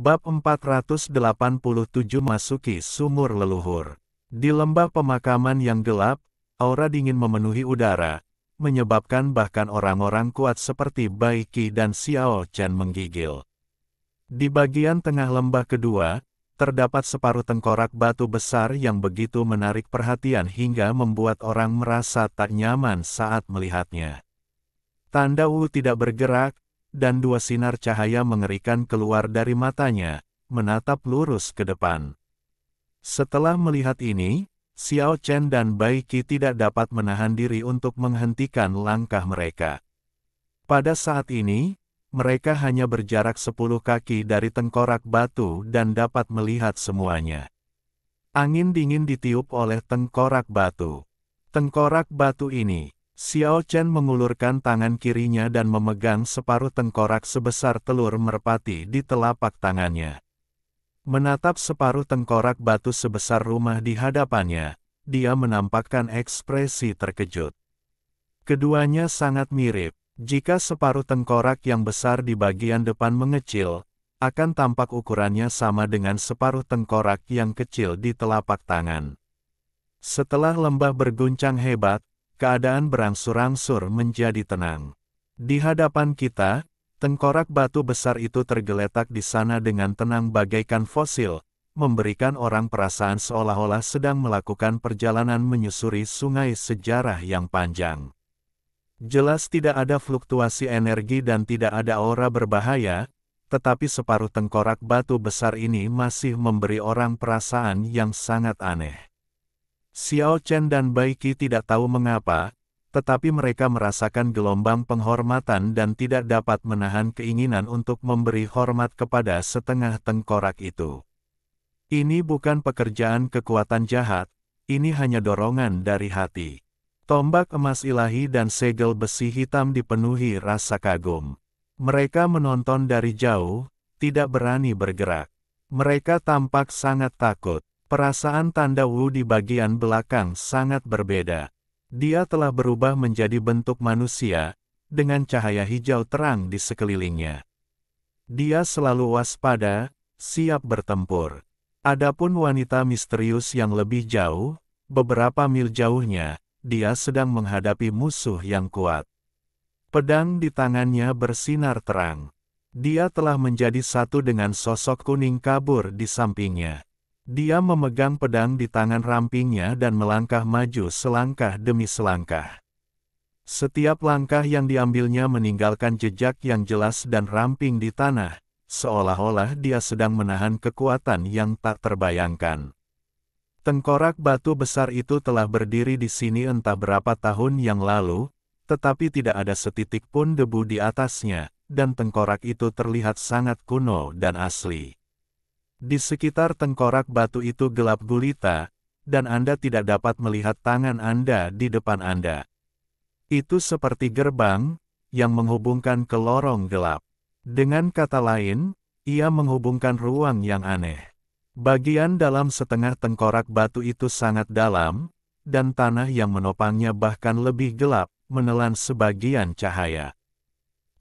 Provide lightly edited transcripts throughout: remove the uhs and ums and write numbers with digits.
Bab 487 Masuki Sumur Leluhur. Di lembah pemakaman yang gelap, aura dingin memenuhi udara, menyebabkan bahkan orang-orang kuat seperti Bai Qi dan Xiao Chen menggigil. Di bagian tengah lembah kedua, terdapat separuh tengkorak batu besar yang begitu menarik perhatian hingga membuat orang merasa tak nyaman saat melihatnya. Tanda Wu tidak bergerak, dan dua sinar cahaya mengerikan keluar dari matanya, menatap lurus ke depan. Setelah melihat ini, Xiao Chen dan Bai Qi tidak dapat menahan diri untuk menghentikan langkah mereka. Pada saat ini, mereka hanya berjarak 10 kaki dari tengkorak batu dan dapat melihat semuanya. Angin dingin ditiup oleh tengkorak batu. Tengkorak batu ini, Xiao Chen mengulurkan tangan kirinya dan memegang separuh tengkorak sebesar telur merpati di telapak tangannya. Menatap separuh tengkorak batu sebesar rumah di hadapannya, dia menampakkan ekspresi terkejut. Keduanya sangat mirip. Jika separuh tengkorak yang besar di bagian depan mengecil, akan tampak ukurannya sama dengan separuh tengkorak yang kecil di telapak tangan. Setelah lembah berguncang hebat, keadaan berangsur-angsur menjadi tenang. Di hadapan kita, tengkorak batu besar itu tergeletak di sana dengan tenang bagaikan fosil, memberikan orang perasaan seolah-olah sedang melakukan perjalanan menyusuri sungai sejarah yang panjang. Jelas tidak ada fluktuasi energi dan tidak ada aura berbahaya, tetapi separuh tengkorak batu besar ini masih memberi orang perasaan yang sangat aneh. Xiao Chen dan Bai Qi tidak tahu mengapa, tetapi mereka merasakan gelombang penghormatan dan tidak dapat menahan keinginan untuk memberi hormat kepada setengah tengkorak itu. Ini bukan pekerjaan kekuatan jahat, ini hanya dorongan dari hati. Tombak emas ilahi dan segel besi hitam dipenuhi rasa kagum. Mereka menonton dari jauh, tidak berani bergerak. Mereka tampak sangat takut. Perasaan Tanda Wu di bagian belakang sangat berbeda. Dia telah berubah menjadi bentuk manusia, dengan cahaya hijau terang di sekelilingnya. Dia selalu waspada, siap bertempur. Adapun wanita misterius yang lebih jauh, beberapa mil jauhnya, dia sedang menghadapi musuh yang kuat. Pedang di tangannya bersinar terang. Dia telah menjadi satu dengan sosok kuning kabur di sampingnya. Dia memegang pedang di tangan rampingnya dan melangkah maju selangkah demi selangkah. Setiap langkah yang diambilnya meninggalkan jejak yang jelas dan ramping di tanah, seolah-olah dia sedang menahan kekuatan yang tak terbayangkan. Tengkorak batu besar itu telah berdiri di sini entah berapa tahun yang lalu, tetapi tidak ada setitik pun debu di atasnya, dan tengkorak itu terlihat sangat kuno dan asli. Di sekitar tengkorak batu itu gelap gulita, dan Anda tidak dapat melihat tangan Anda di depan Anda. Itu seperti gerbang, yang menghubungkan ke lorong gelap. Dengan kata lain, ia menghubungkan ruang yang aneh. Bagian dalam setengah tengkorak batu itu sangat dalam, dan tanah yang menopangnya bahkan lebih gelap, menelan sebagian cahaya.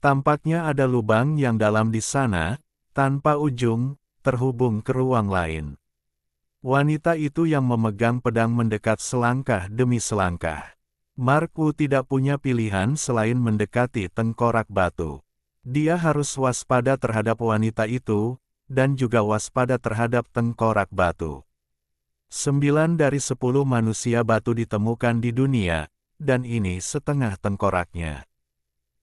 Tampaknya ada lubang yang dalam di sana, tanpa ujung, terhubung ke ruang lain. Wanita itu yang memegang pedang mendekat selangkah demi selangkah. Mark Wu tidak punya pilihan selain mendekati tengkorak batu. Dia harus waspada terhadap wanita itu, dan juga waspada terhadap tengkorak batu. 9 dari 10 manusia batu ditemukan di dunia, dan ini setengah tengkoraknya.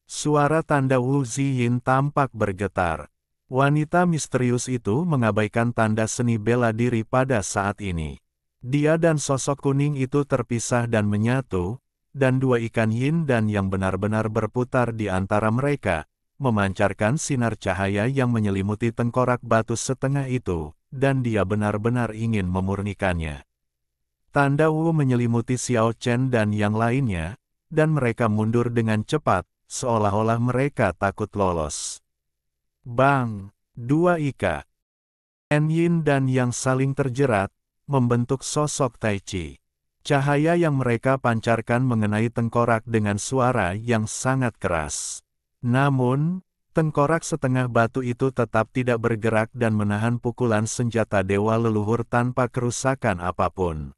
Suara Tanda Wu Ziyin tampak bergetar. Wanita misterius itu mengabaikan tanda seni bela diri pada saat ini. Dia dan sosok kuning itu terpisah dan menyatu, dan dua ikan yin dan yang benar-benar berputar di antara mereka, memancarkan sinar cahaya yang menyelimuti tengkorak batu setengah itu, dan dia benar-benar ingin memurnikannya. Tanda Wu menyelimuti Xiao Chen dan yang lainnya, dan mereka mundur dengan cepat, seolah-olah mereka takut lolos. Bang! Dua ika Yin dan yang saling terjerat, membentuk sosok Tai Chi. Cahaya yang mereka pancarkan mengenai tengkorak dengan suara yang sangat keras. Namun, Tengkorak setengah batu itu tetap tidak bergerak dan menahan pukulan senjata dewa leluhur tanpa kerusakan apapun.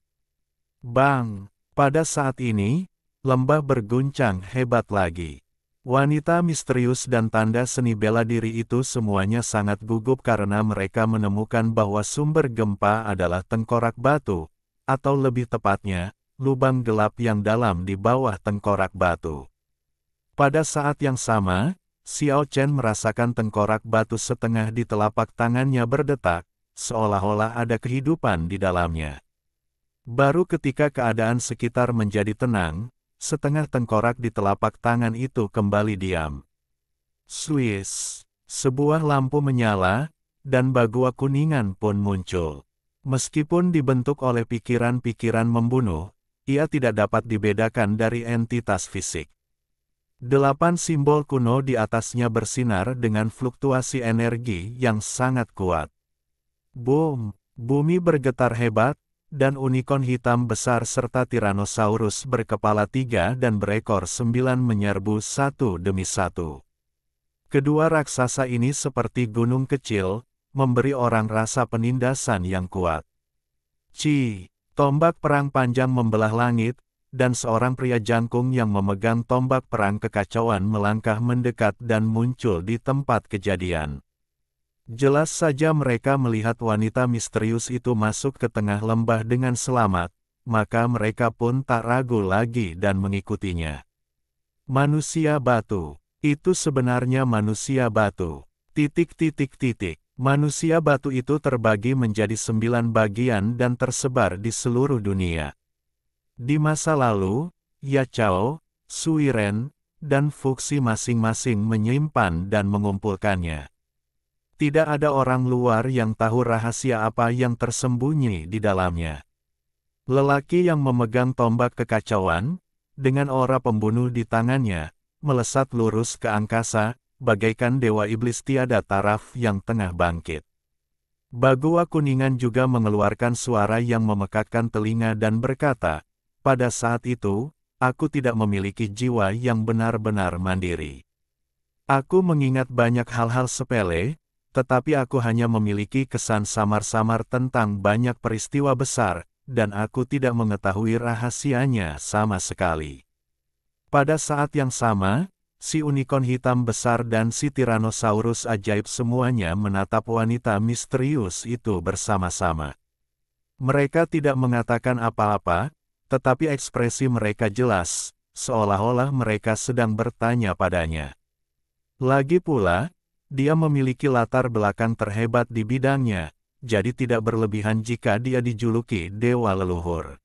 Bang! Pada saat ini, lembah berguncang hebat lagi. Wanita misterius dan tanda seni bela diri itu semuanya sangat gugup karena mereka menemukan bahwa sumber gempa adalah tengkorak batu, atau lebih tepatnya, lubang gelap yang dalam di bawah tengkorak batu. Pada saat yang sama, Xiao Chen merasakan tengkorak batu setengah di telapak tangannya berdetak, seolah-olah ada kehidupan di dalamnya. Baru ketika keadaan sekitar menjadi tenang, setengah tengkorak di telapak tangan itu kembali diam. Swiss, sebuah lampu menyala, dan bagua kuningan pun muncul. Meskipun dibentuk oleh pikiran-pikiran membunuh, ia tidak dapat dibedakan dari entitas fisik. 8 simbol kuno di atasnya bersinar dengan fluktuasi energi yang sangat kuat. Boom! Bumi bergetar hebat, dan unicorn hitam besar serta Tyrannosaurus berkepala 3 dan berekor 9 menyerbu satu demi satu. Kedua raksasa ini seperti gunung kecil, memberi orang rasa penindasan yang kuat. Tombak perang panjang membelah langit, dan seorang pria jangkung yang memegang tombak perang kekacauan melangkah mendekat dan muncul di tempat kejadian. Jelas saja mereka melihat wanita misterius itu masuk ke tengah lembah dengan selamat, maka mereka pun tak ragu lagi dan mengikutinya. Manusia batu. Itu sebenarnya manusia batu. Manusia batu itu terbagi menjadi 9 bagian dan tersebar di seluruh dunia. Di masa lalu, Yachao, Suiren, dan Fuxi masing-masing menyimpan dan mengumpulkannya. Tidak ada orang luar yang tahu rahasia apa yang tersembunyi di dalamnya. Lelaki yang memegang tombak kekacauan, dengan aura pembunuh di tangannya, melesat lurus ke angkasa, bagaikan dewa iblis tiada taraf yang tengah bangkit. Bagua kuningan juga mengeluarkan suara yang memekakkan telinga dan berkata, pada saat itu, aku tidak memiliki jiwa yang benar-benar mandiri. Aku mengingat banyak hal-hal sepele, tetapi aku hanya memiliki kesan samar-samar tentang banyak peristiwa besar, dan aku tidak mengetahui rahasianya sama sekali. Pada saat yang sama, si unicorn hitam besar dan si Tyrannosaurus ajaib semuanya menatap wanita misterius itu bersama-sama. Mereka tidak mengatakan apa-apa, tetapi ekspresi mereka jelas, seolah-olah mereka sedang bertanya padanya. Lagi pula, dia memiliki latar belakang terhebat di bidangnya, jadi tidak berlebihan jika dia dijuluki dewa leluhur.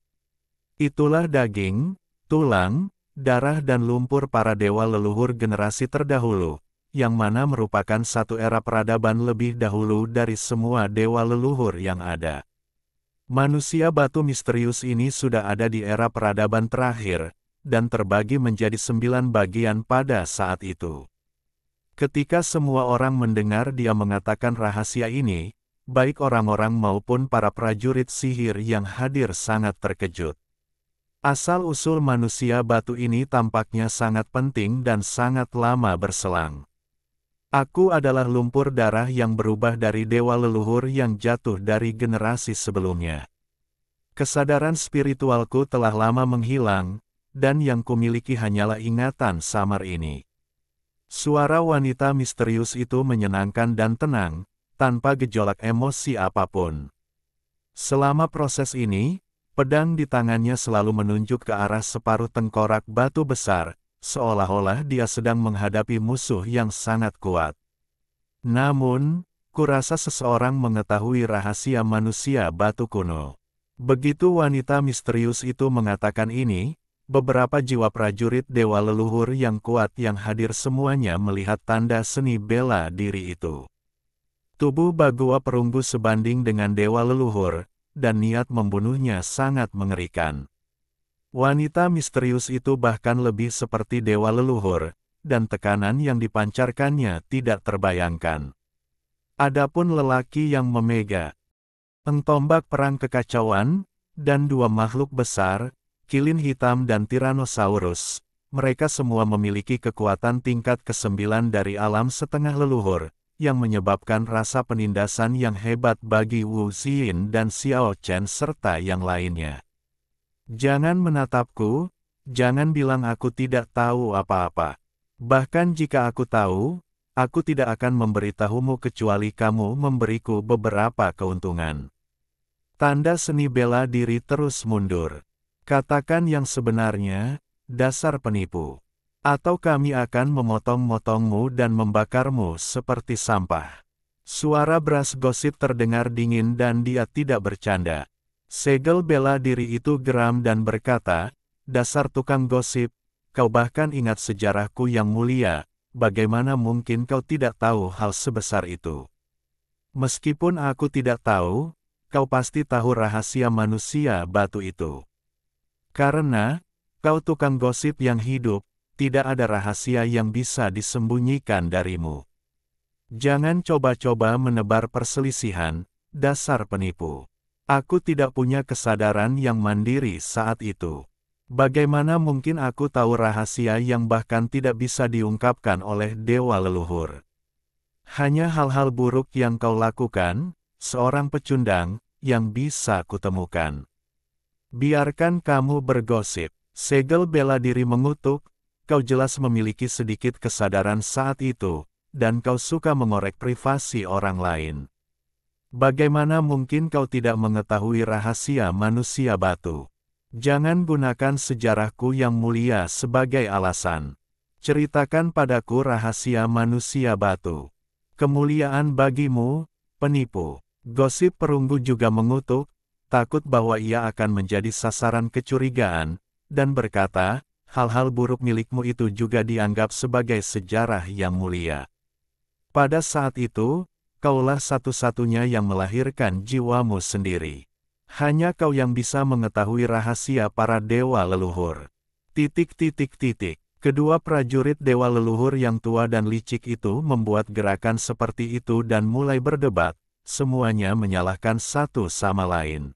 Itulah daging, tulang, darah dan lumpur para dewa leluhur generasi terdahulu, yang mana merupakan satu era peradaban lebih dahulu dari semua dewa leluhur yang ada. Manusia batu misterius ini sudah ada di era peradaban terakhir, dan terbagi menjadi 9 bagian pada saat itu. Ketika semua orang mendengar dia mengatakan rahasia ini, baik orang-orang maupun para prajurit sihir yang hadir sangat terkejut. Asal-usul manusia batu ini tampaknya sangat penting dan sangat lama berselang. Aku adalah lumpur darah yang berubah dari dewa leluhur yang jatuh dari generasi sebelumnya. Kesadaran spiritualku telah lama menghilang, dan yang kumiliki hanyalah ingatan samar ini. Suara wanita misterius itu menyenangkan dan tenang, tanpa gejolak emosi apapun. Selama proses ini, pedang di tangannya selalu menunjuk ke arah separuh tengkorak batu besar, seolah-olah dia sedang menghadapi musuh yang sangat kuat. Namun, kurasa seseorang mengetahui rahasia manusia batu kuno. Begitu wanita misterius itu mengatakan ini, beberapa jiwa prajurit dewa leluhur yang kuat yang hadir semuanya melihat tanda seni bela diri itu. Tubuh Bagua perunggu sebanding dengan dewa leluhur, dan niat membunuhnya sangat mengerikan. Wanita misterius itu bahkan lebih seperti dewa leluhur, dan tekanan yang dipancarkannya tidak terbayangkan. Adapun lelaki yang memegang tombak perang kekacauan, dan dua makhluk besar, Kilin Hitam dan Tyrannosaurus, mereka semua memiliki kekuatan tingkat ke-9 dari alam setengah leluhur, yang menyebabkan rasa penindasan yang hebat bagi Wu Xin dan Xiao Chen serta yang lainnya. Jangan menatapku, jangan bilang aku tidak tahu apa-apa. Bahkan jika aku tahu, aku tidak akan memberitahumu kecuali kamu memberiku beberapa keuntungan. Tanda seni bela diri terus mundur. Katakan yang sebenarnya, dasar penipu. Atau kami akan memotong-motongmu dan membakarmu seperti sampah. Suara beras gosip terdengar dingin dan dia tidak bercanda. Segel bela diri itu geram dan berkata, dasar tukang gosip, kau bahkan ingat sejarahku yang mulia, bagaimana mungkin kau tidak tahu hal sebesar itu? Meskipun aku tidak tahu, kau pasti tahu rahasia manusia batu itu. Karena, kau tukang gosip yang hidup, tidak ada rahasia yang bisa disembunyikan darimu. Jangan coba-coba menebar perselisihan, dasar penipu. Aku tidak punya kesadaran yang mandiri saat itu. Bagaimana mungkin aku tahu rahasia yang bahkan tidak bisa diungkapkan oleh dewa leluhur? Hanya hal-hal buruk yang kau lakukan, seorang pecundang, yang bisa kutemukan. Biarkan kamu bergosip. Segel bela diri mengutuk, kau jelas memiliki sedikit kesadaran saat itu, dan kau suka mengorek privasi orang lain. Bagaimana mungkin kau tidak mengetahui rahasia manusia batu? Jangan gunakan sejarahku yang mulia sebagai alasan. Ceritakan padaku rahasia manusia batu. Kemuliaan bagimu, penipu. Gosip perunggu juga mengutuk, takut bahwa ia akan menjadi sasaran kecurigaan, dan berkata, hal-hal buruk milikmu itu juga dianggap sebagai sejarah yang mulia. Pada saat itu, kaulah satu-satunya yang melahirkan jiwamu sendiri. Hanya kau yang bisa mengetahui rahasia para dewa leluhur. Kedua prajurit dewa leluhur yang tua dan licik itu membuat gerakan seperti itu dan mulai berdebat, semuanya menyalahkan satu sama lain.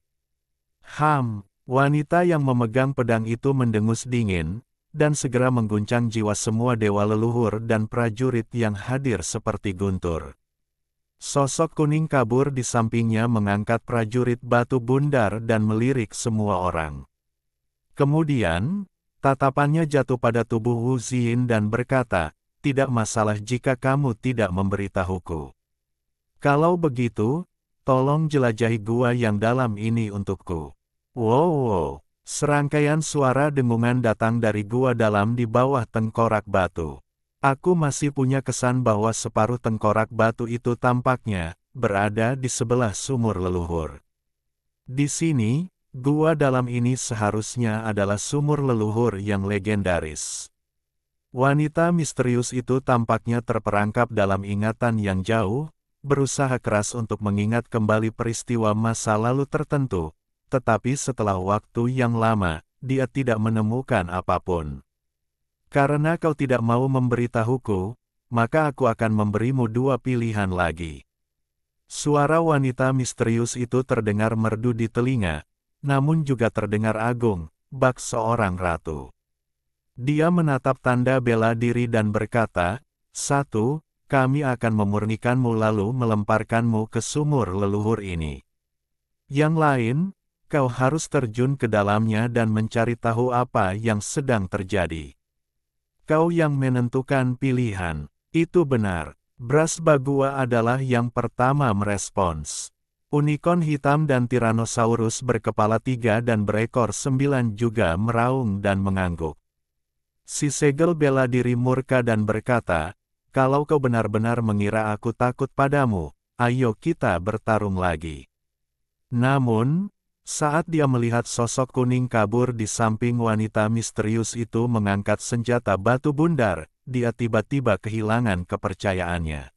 Wanita yang memegang pedang itu mendengus dingin, dan segera mengguncang jiwa semua dewa leluhur dan prajurit yang hadir seperti guntur. Sosok kuning kabur di sampingnya mengangkat prajurit batu bundar dan melirik semua orang. Kemudian, tatapannya jatuh pada tubuh Wu Xin dan berkata, tidak masalah jika kamu tidak memberitahuku. Kalau begitu, tolong jelajahi gua yang dalam ini untukku. Wow! Serangkaian suara dengungan datang dari gua dalam di bawah tengkorak batu. Aku masih punya kesan bahwa separuh tengkorak batu itu tampaknya berada di sebelah sumur leluhur. Di sini, gua dalam ini seharusnya adalah sumur leluhur yang legendaris. Wanita misterius itu tampaknya terperangkap dalam ingatan yang jauh, berusaha keras untuk mengingat kembali peristiwa masa lalu tertentu, tetapi setelah waktu yang lama, dia tidak menemukan apapun. Karena kau tidak mau memberitahuku, maka aku akan memberimu dua pilihan lagi. Suara wanita misterius itu terdengar merdu di telinga, namun juga terdengar agung, bak seorang ratu. Dia menatap tanda bela diri dan berkata, 1. Kami akan memurnikanmu lalu melemparkanmu ke sumur leluhur ini. Yang lain, kau harus terjun ke dalamnya dan mencari tahu apa yang sedang terjadi. Kau yang menentukan pilihan. Itu benar. Bras Bagua adalah yang pertama merespons. Unicorn hitam dan Tyrannosaurus berkepala 3 dan berekor 9 juga meraung dan mengangguk. Si segel bela diri murka dan berkata, kalau kau benar-benar mengira aku takut padamu, ayo kita bertarung lagi. Namun, saat dia melihat sosok kuning kabur di samping wanita misterius itu mengangkat senjata batu bundar, dia tiba-tiba kehilangan kepercayaannya.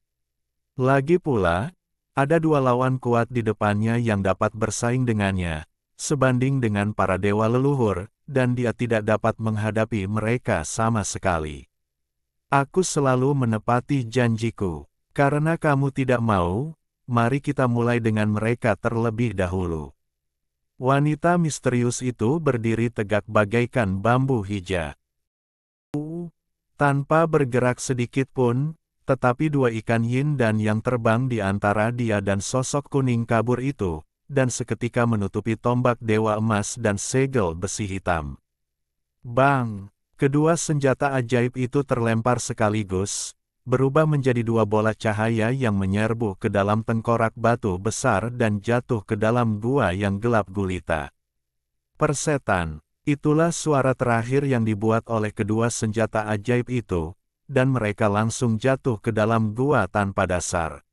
Lagi pula, ada dua lawan kuat di depannya yang dapat bersaing dengannya, sebanding dengan para dewa leluhur, dan dia tidak dapat menghadapi mereka sama sekali. Aku selalu menepati janjiku. Karena kamu tidak mau, mari kita mulai dengan mereka terlebih dahulu. Wanita misterius itu berdiri tegak bagaikan bambu hijau. Tanpa bergerak sedikit pun, tetapi dua ikan yin dan yang terbang di antara dia dan sosok kuning kabur itu, dan seketika menutupi tombak dewa emas dan segel besi hitam. Bang! Kedua senjata ajaib itu terlempar sekaligus, berubah menjadi dua bola cahaya yang menyerbu ke dalam tengkorak batu besar dan jatuh ke dalam gua yang gelap gulita. Persetan! Itulah suara terakhir yang dibuat oleh kedua senjata ajaib itu, dan mereka langsung jatuh ke dalam gua tanpa dasar.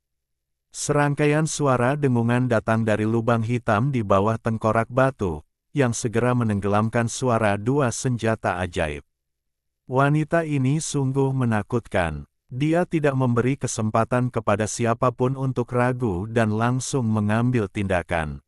Serangkaian suara dengungan datang dari lubang hitam di bawah tengkorak batu, yang segera menenggelamkan suara dua senjata ajaib. Wanita ini sungguh menakutkan. Dia tidak memberi kesempatan kepada siapapun untuk ragu dan langsung mengambil tindakan.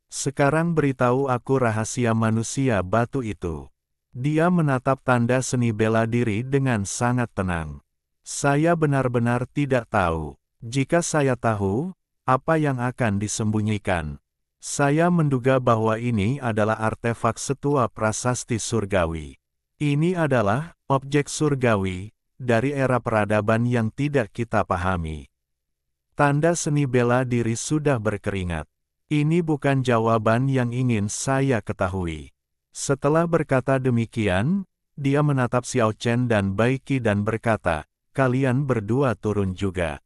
Sekarang beritahu aku rahasia manusia batu itu. Dia menatap tanda seni bela diri dengan sangat tenang. Saya benar-benar tidak tahu. Jika saya tahu, apa yang akan disembunyikan? Saya menduga bahwa ini adalah artefak setua prasasti surgawi. Ini adalah objek surgawi dari era peradaban yang tidak kita pahami. Tanda seni bela diri sudah berkeringat. Ini bukan jawaban yang ingin saya ketahui. Setelah berkata demikian, dia menatap Xiao Chen dan Bai Qi dan berkata, kalian berdua turun juga.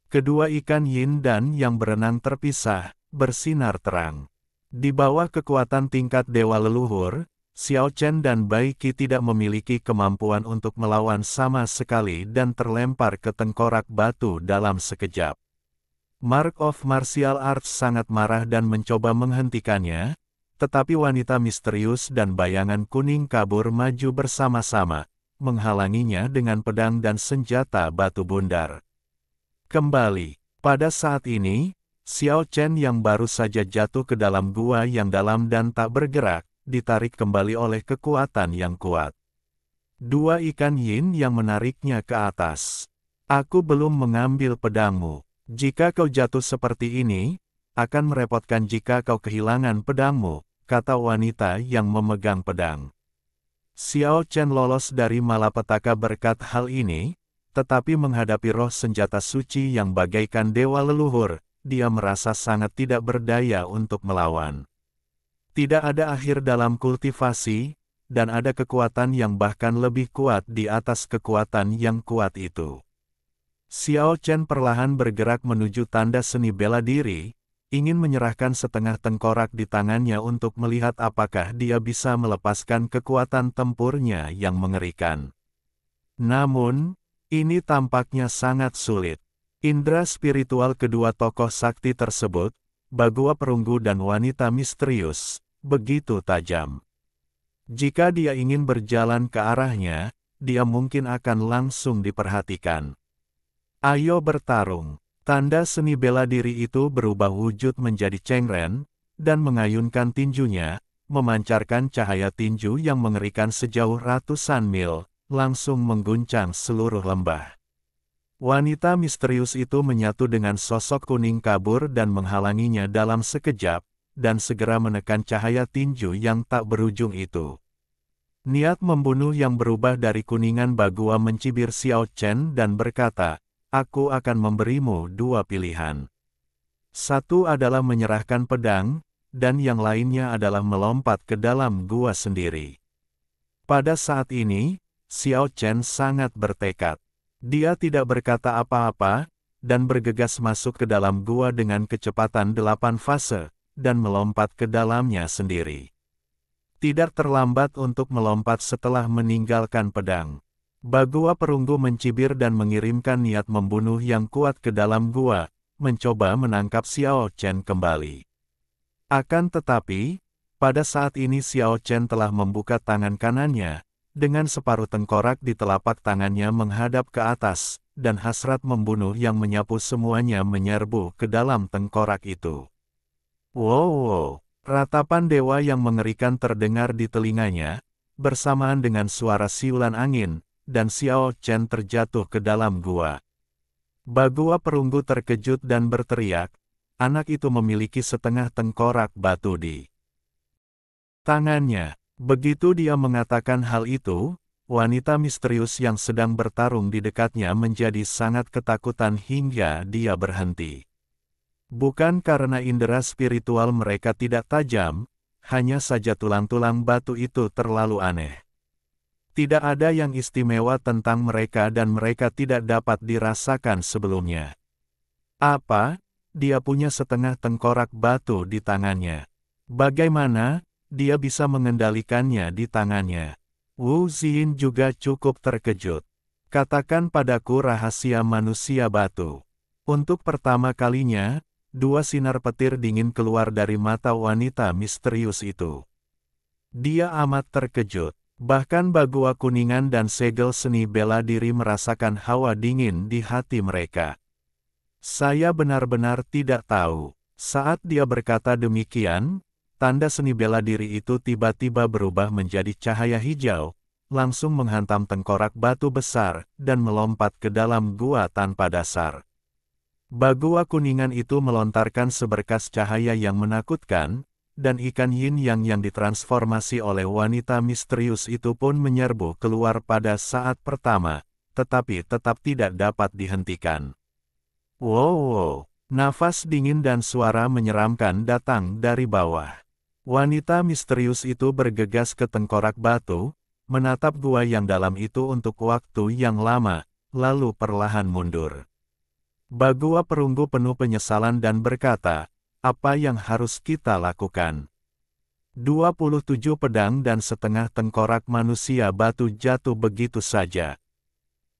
Kedua ikan yin dan yang berenang terpisah, bersinar terang. Di bawah kekuatan tingkat dewa leluhur, Xiao Chen dan Bai Qi tidak memiliki kemampuan untuk melawan sama sekali dan terlempar ke tengkorak batu dalam sekejap. Mark of Martial Arts sangat marah dan mencoba menghentikannya, tetapi wanita misterius dan bayangan kuning kabur maju bersama-sama, menghalanginya dengan pedang dan senjata batu bundar. Kembali, pada saat ini, Xiao Chen yang baru saja jatuh ke dalam gua yang dalam dan tak bergerak, ditarik kembali oleh kekuatan yang kuat. Dua ikan yin yang menariknya ke atas. Aku belum mengambil pedangmu. Jika kau jatuh seperti ini, akan merepotkan jika kau kehilangan pedangmu, kata wanita yang memegang pedang. Xiao Chen lolos dari malapetaka berkat hal ini, tetapi menghadapi roh senjata suci yang bagaikan dewa leluhur, dia merasa sangat tidak berdaya untuk melawan. Tidak ada akhir dalam kultivasi, dan ada kekuatan yang bahkan lebih kuat di atas kekuatan yang kuat itu. Xiao Chen perlahan bergerak menuju tanda seni bela diri, ingin menyerahkan setengah tengkorak di tangannya untuk melihat apakah dia bisa melepaskan kekuatan tempurnya yang mengerikan. Namun, ini tampaknya sangat sulit. Indra spiritual kedua tokoh sakti tersebut, Bagua Perunggu dan wanita misterius, begitu tajam. Jika dia ingin berjalan ke arahnya, dia mungkin akan langsung diperhatikan. Ayo bertarung. Tanda seni bela diri itu berubah wujud menjadi cengren, dan mengayunkan tinjunya, memancarkan cahaya tinju yang mengerikan sejauh ratusan mil, langsung mengguncang seluruh lembah. Wanita misterius itu menyatu dengan sosok kuning kabur dan menghalanginya dalam sekejap, dan segera menekan cahaya tinju yang tak berujung itu. Niat membunuh yang berubah dari kuningan Bagua mencibir Xiao Chen dan berkata, aku akan memberimu dua pilihan. Satu adalah menyerahkan pedang, dan yang lainnya adalah melompat ke dalam gua sendiri. Pada saat ini, Xiao Chen sangat bertekad. Dia tidak berkata apa-apa, dan bergegas masuk ke dalam gua dengan kecepatan 8 fase, dan melompat ke dalamnya sendiri. Tidak terlambat untuk melompat setelah meninggalkan pedang. Bagua Perunggu mencibir dan mengirimkan niat membunuh yang kuat ke dalam gua, mencoba menangkap Xiao Chen kembali. Akan tetapi, pada saat ini Xiao Chen telah membuka tangan kanannya, dengan separuh tengkorak di telapak tangannya menghadap ke atas, dan hasrat membunuh yang menyapu semuanya menyerbu ke dalam tengkorak itu. Wow! Ratapan dewa yang mengerikan terdengar di telinganya, bersamaan dengan suara siulan angin, dan Xiao Chen terjatuh ke dalam gua. Bagua Perunggu terkejut dan berteriak, anak itu memiliki setengah tengkorak batu di tangannya. Begitu dia mengatakan hal itu, wanita misterius yang sedang bertarung di dekatnya menjadi sangat ketakutan hingga dia berhenti. Bukan karena indera spiritual mereka tidak tajam, hanya saja tulang-tulang batu itu terlalu aneh. Tidak ada yang istimewa tentang mereka dan mereka tidak dapat dirasakan sebelumnya. Apa? Dia punya setengah tengkorak batu di tangannya. Bagaimana dia bisa mengendalikannya di tangannya? Wu Xin juga cukup terkejut. Katakan padaku rahasia manusia batu. Untuk pertama kalinya, dua sinar petir dingin keluar dari mata wanita misterius itu. Dia amat terkejut. Bahkan Bagua Kuningan dan segel seni bela diri merasakan hawa dingin di hati mereka. Saya benar-benar tidak tahu. Saat dia berkata demikian, tanda seni bela diri itu tiba-tiba berubah menjadi cahaya hijau, langsung menghantam tengkorak batu besar, dan melompat ke dalam gua tanpa dasar. Bagua Kuningan itu melontarkan seberkas cahaya yang menakutkan, dan ikan yin yang ditransformasi oleh wanita misterius itu pun menyerbu keluar pada saat pertama, tetapi tetap tidak dapat dihentikan. Wow, nafas dingin dan suara menyeramkan datang dari bawah. Wanita misterius itu bergegas ke tengkorak batu, menatap gua yang dalam itu untuk waktu yang lama, lalu perlahan mundur. Bagua Perunggu penuh penyesalan dan berkata, apa yang harus kita lakukan? 27 pedang dan setengah tengkorak manusia batu jatuh begitu saja.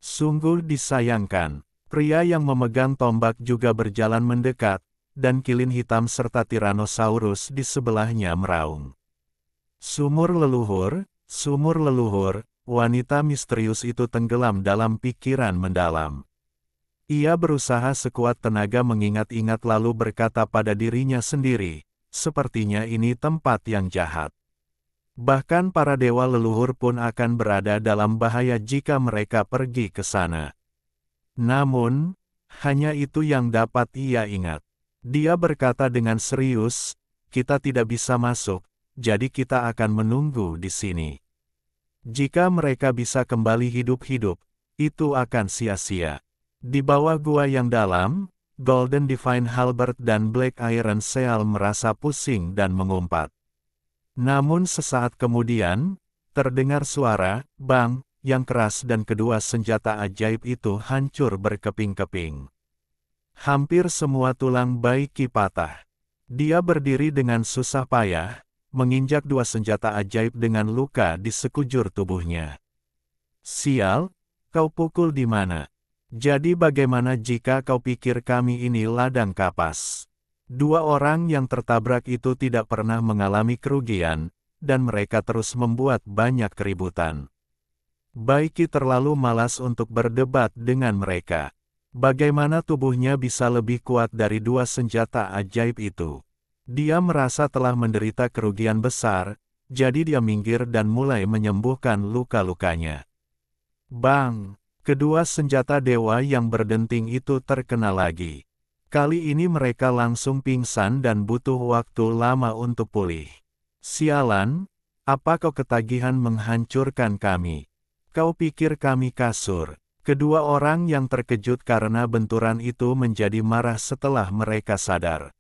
Sungguh disayangkan. Pria yang memegang tombak juga berjalan mendekat, dan kilin hitam serta Tyrannosaurus di sebelahnya meraung. Sumur leluhur, wanita misterius itu tenggelam dalam pikiran mendalam. Ia berusaha sekuat tenaga mengingat-ingat lalu berkata pada dirinya sendiri, sepertinya ini tempat yang jahat. Bahkan para dewa leluhur pun akan berada dalam bahaya jika mereka pergi ke sana. Namun, hanya itu yang dapat ia ingat. Dia berkata dengan serius, kita tidak bisa masuk, jadi kita akan menunggu di sini. Jika mereka bisa kembali hidup-hidup, itu akan sia-sia. Di bawah gua yang dalam, Golden Divine Halberd dan Black Iron Seal merasa pusing dan mengumpat. Namun sesaat kemudian, terdengar suara, bang, yang keras dan kedua senjata ajaib itu hancur berkeping-keping. Hampir semua tulang Baiki patah. Dia berdiri dengan susah payah, menginjak dua senjata ajaib dengan luka di sekujur tubuhnya. Sial, kau pukul di mana? Jadi bagaimana jika kau pikir kami ini ladang kapas? Dua orang yang tertabrak itu tidak pernah mengalami kerugian, dan mereka terus membuat banyak keributan. Baiki terlalu malas untuk berdebat dengan mereka. Bagaimana tubuhnya bisa lebih kuat dari dua senjata ajaib itu? Dia merasa telah menderita kerugian besar, jadi dia minggir dan mulai menyembuhkan luka-lukanya. Bang! Kedua senjata dewa yang berdenting itu terkena lagi. Kali ini mereka langsung pingsan dan butuh waktu lama untuk pulih. Sialan, apa kau ketagihan menghancurkan kami? Kau pikir kami kasur? Kedua orang yang terkejut karena benturan itu menjadi marah setelah mereka sadar.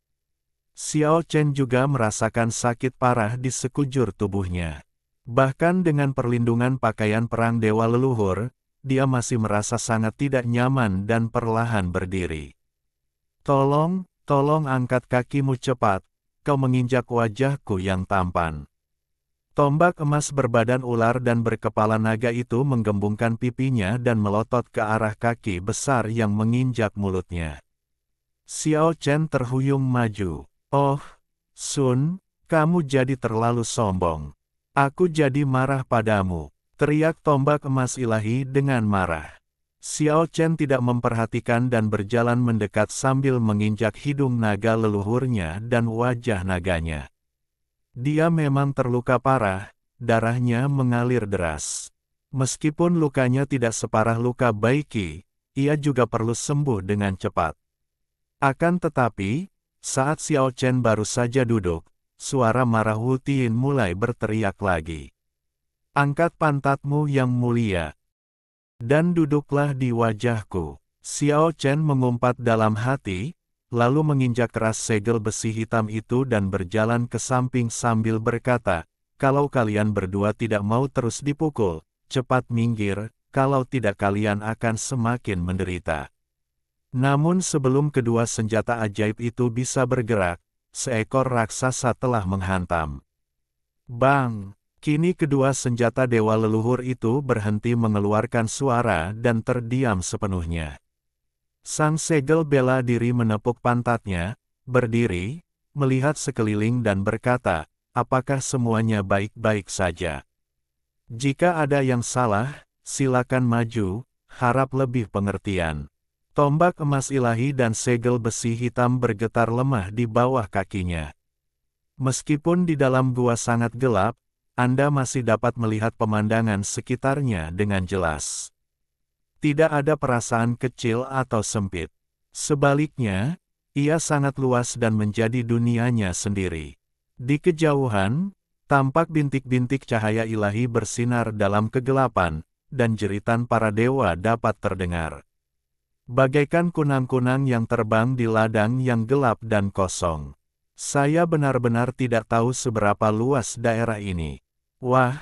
Xiao Chen juga merasakan sakit parah di sekujur tubuhnya. Bahkan dengan perlindungan pakaian perang dewa leluhur, dia masih merasa sangat tidak nyaman dan perlahan berdiri. Tolong angkat kakimu cepat, kau menginjak wajahku yang tampan. Tombak emas berbadan ular dan berkepala naga itu menggembungkan pipinya dan melotot ke arah kaki besar yang menginjak mulutnya. Xiao Chen terhuyung maju. Oh, Sun, kamu jadi terlalu sombong. Aku jadi marah padamu, teriak tombak emas ilahi dengan marah. Xiao Chen tidak memperhatikan dan berjalan mendekat sambil menginjak hidung naga leluhurnya dan wajah naganya. Dia memang terluka parah, darahnya mengalir deras. Meskipun lukanya tidak separah luka Baiki, ia juga perlu sembuh dengan cepat. Akan tetapi, saat Xiao Chen baru saja duduk, suara marah Wu Tian mulai berteriak lagi. Angkat pantatmu yang mulia, dan duduklah di wajahku. Xiao Chen mengumpat dalam hati, lalu menginjak keras segel besi hitam itu dan berjalan ke samping sambil berkata, "Kalau kalian berdua tidak mau terus dipukul, cepat minggir, kalau tidak kalian akan semakin menderita." Namun sebelum kedua senjata ajaib itu bisa bergerak, seekor raksasa telah menghantam. Bang! Kini kedua senjata dewa leluhur itu berhenti mengeluarkan suara dan terdiam sepenuhnya. Sang segel bela diri menepuk pantatnya, berdiri, melihat sekeliling dan berkata, "Apakah semuanya baik-baik saja? Jika ada yang salah, silakan maju, harap lebih pengertian." Tombak emas ilahi dan segel besi hitam bergetar lemah di bawah kakinya. Meskipun di dalam gua sangat gelap, Anda masih dapat melihat pemandangan sekitarnya dengan jelas. Tidak ada perasaan kecil atau sempit. Sebaliknya, ia sangat luas dan menjadi dunianya sendiri. Di kejauhan, tampak bintik-bintik cahaya ilahi bersinar dalam kegelapan, dan jeritan para dewa dapat terdengar. Bagaikan kunang-kunang yang terbang di ladang yang gelap dan kosong. Saya benar-benar tidak tahu seberapa luas daerah ini. Wah!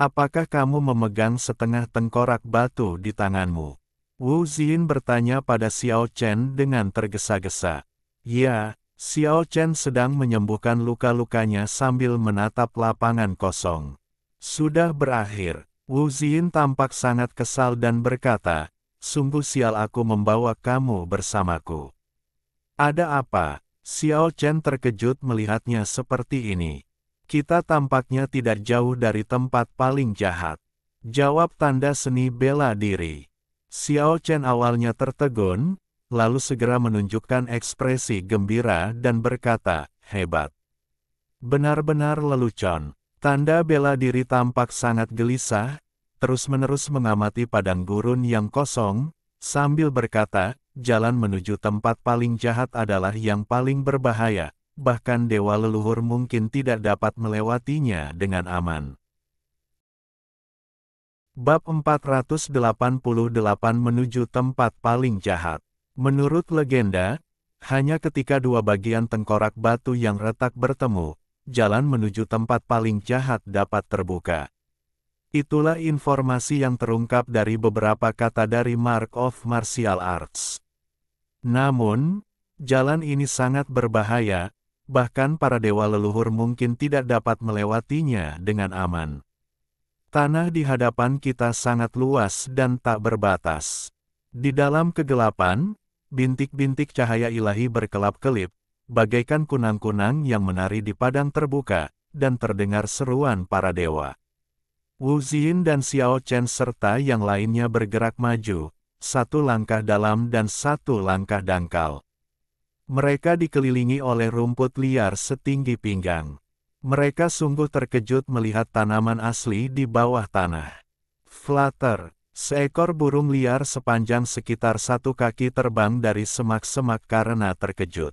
Apakah kamu memegang setengah tengkorak batu di tanganmu? Wu Xin bertanya pada Xiao Chen dengan tergesa-gesa. Ya, Xiao Chen sedang menyembuhkan luka-lukanya sambil menatap lapangan kosong. Sudah berakhir. Wu Xin tampak sangat kesal dan berkata, "Sungguh sial aku membawa kamu bersamaku." "Ada apa?" Xiao Chen terkejut melihatnya seperti ini. "Kita tampaknya tidak jauh dari tempat paling jahat," jawab tanda seni bela diri. Xiao Chen awalnya tertegun, lalu segera menunjukkan ekspresi gembira dan berkata, "Hebat. Benar-benar lelucon." Tanda bela diri tampak sangat gelisah, terus-menerus mengamati padang gurun yang kosong, sambil berkata, "Jalan menuju tempat paling jahat adalah yang paling berbahaya. Bahkan dewa leluhur mungkin tidak dapat melewatinya dengan aman." Bab 488 menuju tempat paling jahat. Menurut legenda, hanya ketika dua bagian tengkorak batu yang retak bertemu, jalan menuju tempat paling jahat dapat terbuka. Itulah informasi yang terungkap dari beberapa kata dari Mark of Martial Arts. Namun, jalan ini sangat berbahaya. Bahkan para dewa leluhur mungkin tidak dapat melewatinya dengan aman. Tanah di hadapan kita sangat luas dan tak berbatas. Di dalam kegelapan, bintik-bintik cahaya ilahi berkelap-kelip, bagaikan kunang-kunang yang menari di padang terbuka, dan terdengar seruan para dewa. Wu Xin dan Xiao Chen serta yang lainnya bergerak maju, satu langkah dalam dan satu langkah dangkal. Mereka dikelilingi oleh rumput liar setinggi pinggang. Mereka sungguh terkejut melihat tanaman asli di bawah tanah. Flutter, seekor burung liar sepanjang sekitar 1 kaki terbang dari semak-semak karena terkejut.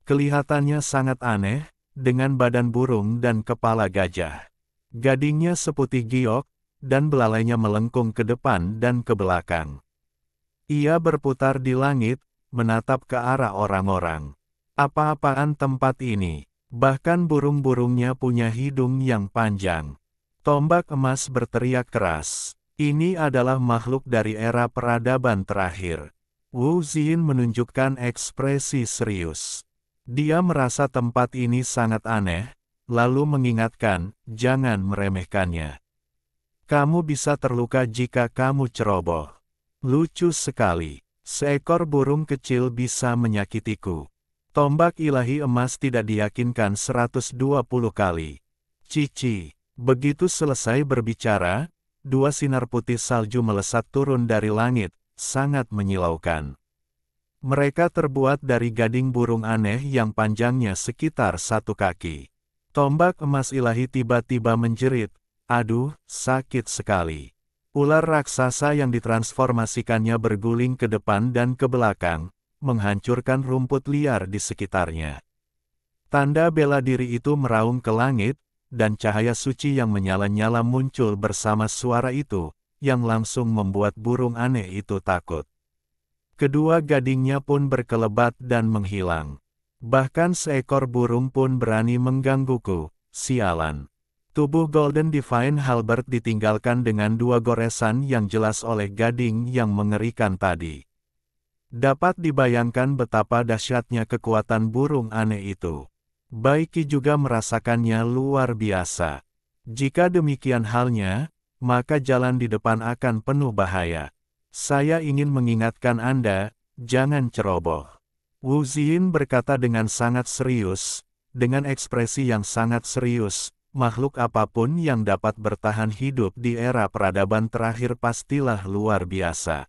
Kelihatannya sangat aneh, dengan badan burung dan kepala gajah. Gadingnya seputih giok, dan belalainya melengkung ke depan dan ke belakang. Ia berputar di langit, menatap ke arah orang-orang. Apa-apaan tempat ini? Bahkan burung-burungnya punya hidung yang panjang. Tombak emas berteriak keras. Ini adalah makhluk dari era peradaban terakhir. Wu Xin menunjukkan ekspresi serius. Dia merasa tempat ini sangat aneh, lalu mengingatkan, "Jangan meremehkannya. Kamu bisa terluka jika kamu ceroboh." Lucu sekali. Seekor burung kecil bisa menyakitiku. Tombak ilahi emas tidak diyakinkan 120 kali. Cici. Begitu selesai berbicara, 2 sinar putih salju melesat turun dari langit, sangat menyilaukan. Mereka terbuat dari gading burung aneh yang panjangnya sekitar 1 kaki. Tombak emas ilahi tiba-tiba menjerit, "Aduh, sakit sekali." Ular raksasa yang ditransformasikannya berguling ke depan dan ke belakang, menghancurkan rumput liar di sekitarnya. Tanda bela diri itu meraung ke langit, dan cahaya suci yang menyala-nyala muncul bersama suara itu, yang langsung membuat burung aneh itu takut. Kedua gadingnya pun berkelebat dan menghilang. Bahkan seekor burung pun berani menggangguku, sialan. Tubuh Golden Divine Halberd ditinggalkan dengan dua goresan yang jelas oleh gading yang mengerikan tadi. Dapat dibayangkan betapa dahsyatnya kekuatan burung aneh itu. Baiki juga merasakannya luar biasa. Jika demikian halnya, maka jalan di depan akan penuh bahaya. Saya ingin mengingatkan Anda, jangan ceroboh. Wu Ziyin berkata dengan sangat serius, dengan ekspresi yang sangat serius, makhluk apapun yang dapat bertahan hidup di era peradaban terakhir pastilah luar biasa.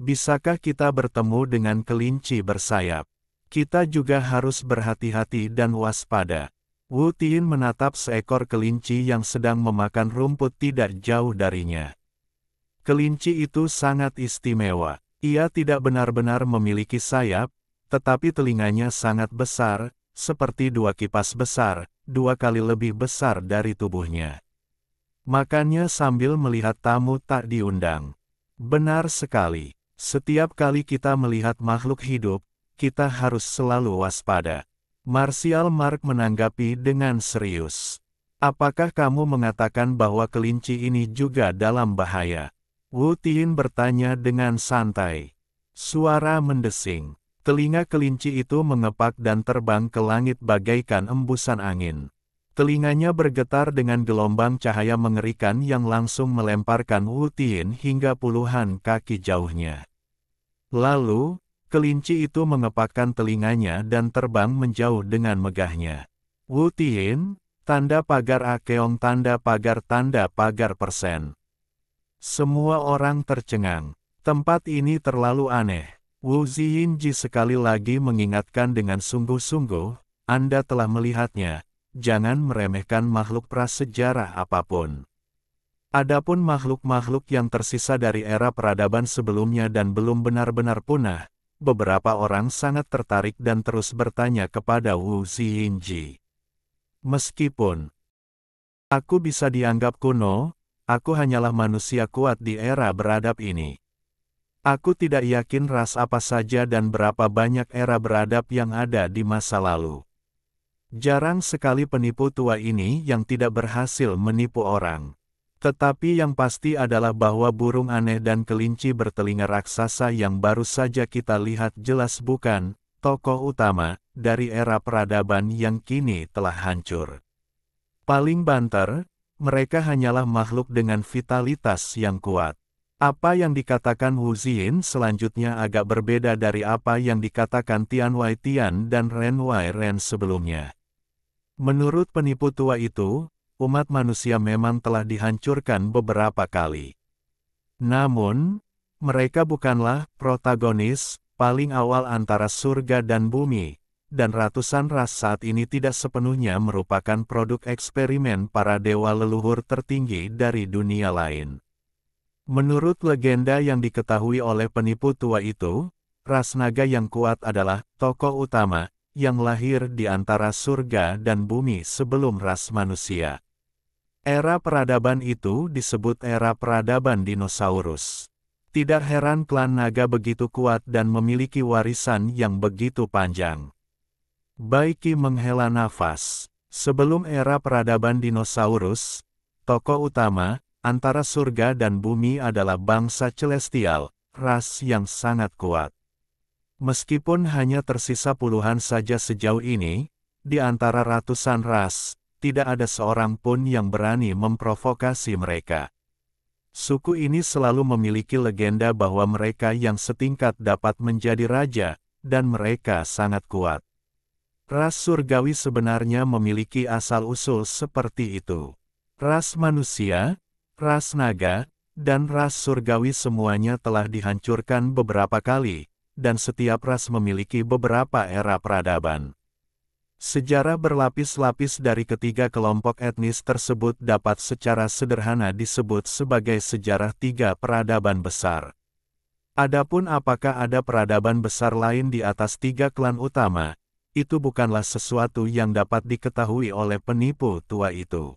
Bisakah kita bertemu dengan kelinci bersayap? Kita juga harus berhati-hati dan waspada. Wu Tian menatap seekor kelinci yang sedang memakan rumput tidak jauh darinya. Kelinci itu sangat istimewa. Ia tidak benar-benar memiliki sayap, tetapi telinganya sangat besar, seperti dua kipas besar, 2 kali lebih besar dari tubuhnya. Makannya sambil melihat tamu tak diundang. Benar sekali. Setiap kali kita melihat makhluk hidup, kita harus selalu waspada. Martial Mark menanggapi dengan serius. Apakah kamu mengatakan bahwa kelinci ini juga dalam bahaya? Wu Tian bertanya dengan santai. Suara mendesing. Telinga kelinci itu mengepak dan terbang ke langit bagaikan embusan angin. Telinganya bergetar dengan gelombang cahaya mengerikan yang langsung melemparkan Wu Tian hingga puluhan kaki jauhnya. Lalu, kelinci itu mengepakkan telinganya dan terbang menjauh dengan megahnya. Wu Tian, tanda pagar Akeong tanda pagar persen. Semua orang tercengang. Tempat ini terlalu aneh. Wu Ziyinji sekali lagi mengingatkan dengan sungguh-sungguh, Anda telah melihatnya, jangan meremehkan makhluk prasejarah apapun. Adapun makhluk-makhluk yang tersisa dari era peradaban sebelumnya dan belum benar-benar punah, beberapa orang sangat tertarik dan terus bertanya kepada Wu Ziyinji. Meskipun aku bisa dianggap kuno, aku hanyalah manusia kuat di era beradab ini. Aku tidak yakin ras apa saja dan berapa banyak era beradab yang ada di masa lalu. Jarang sekali penipu tua ini yang tidak berhasil menipu orang. Tetapi yang pasti adalah bahwa burung aneh dan kelinci bertelinga raksasa yang baru saja kita lihat jelas bukan tokoh utama dari era peradaban yang kini telah hancur. Paling banter, mereka hanyalah makhluk dengan vitalitas yang kuat. Apa yang dikatakan Wu Ziyin selanjutnya agak berbeda dari apa yang dikatakan Tian Wai Tian dan Ren Wai Ren sebelumnya. Menurut penipu tua itu, umat manusia memang telah dihancurkan beberapa kali. Namun, mereka bukanlah protagonis paling awal antara surga dan bumi, dan ratusan ras saat ini tidak sepenuhnya merupakan produk eksperimen para dewa leluhur tertinggi dari dunia lain. Menurut legenda yang diketahui oleh penipu tua itu, ras naga yang kuat adalah tokoh utama yang lahir di antara surga dan bumi sebelum ras manusia. Era peradaban itu disebut era peradaban dinosaurus. Tidak heran klan naga begitu kuat dan memiliki warisan yang begitu panjang. Baiki menghela nafas. Sebelum era peradaban dinosaurus, tokoh utama antara surga dan bumi adalah bangsa celestial, ras yang sangat kuat. Meskipun hanya tersisa puluhan saja sejauh ini, di antara ratusan ras, tidak ada seorang pun yang berani memprovokasi mereka. Suku ini selalu memiliki legenda bahwa mereka yang setingkat dapat menjadi raja, dan mereka sangat kuat. Ras surgawi sebenarnya memiliki asal-usul seperti itu. Ras manusia, ras naga, dan ras surgawi semuanya telah dihancurkan beberapa kali, dan setiap ras memiliki beberapa era peradaban. Sejarah berlapis-lapis dari ketiga kelompok etnis tersebut dapat secara sederhana disebut sebagai sejarah 3 peradaban besar. Adapun apakah ada peradaban besar lain di atas 3 klan utama, itu bukanlah sesuatu yang dapat diketahui oleh penipu tua itu.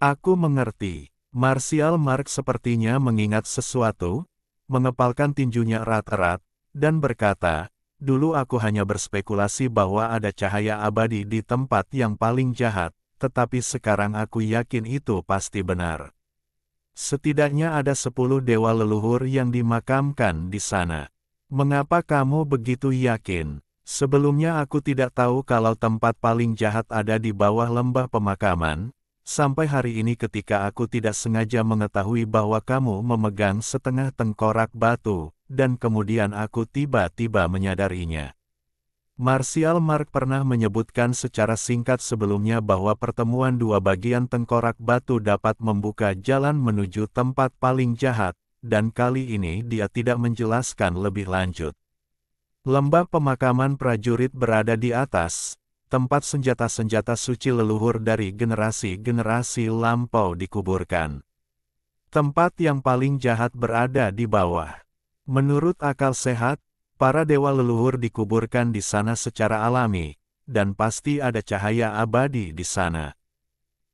Aku mengerti. Martial Mark sepertinya mengingat sesuatu, mengepalkan tinjunya erat-erat, dan berkata, dulu aku hanya berspekulasi bahwa ada cahaya abadi di tempat yang paling jahat, tetapi sekarang aku yakin itu pasti benar. Setidaknya ada 10 dewa leluhur yang dimakamkan di sana. Mengapa kamu begitu yakin? Sebelumnya aku tidak tahu kalau tempat paling jahat ada di bawah lembah pemakaman, sampai hari ini ketika aku tidak sengaja mengetahui bahwa kamu memegang setengah tengkorak batu, dan kemudian aku tiba-tiba menyadarinya. Martial Mark pernah menyebutkan secara singkat sebelumnya bahwa pertemuan dua bagian tengkorak batu dapat membuka jalan menuju tempat paling jahat, dan kali ini dia tidak menjelaskan lebih lanjut. Lembah pemakaman prajurit berada di atas, tempat senjata-senjata suci leluhur dari generasi-generasi lampau dikuburkan. Tempat yang paling jahat berada di bawah. Menurut akal sehat, para dewa leluhur dikuburkan di sana secara alami, dan pasti ada cahaya abadi di sana.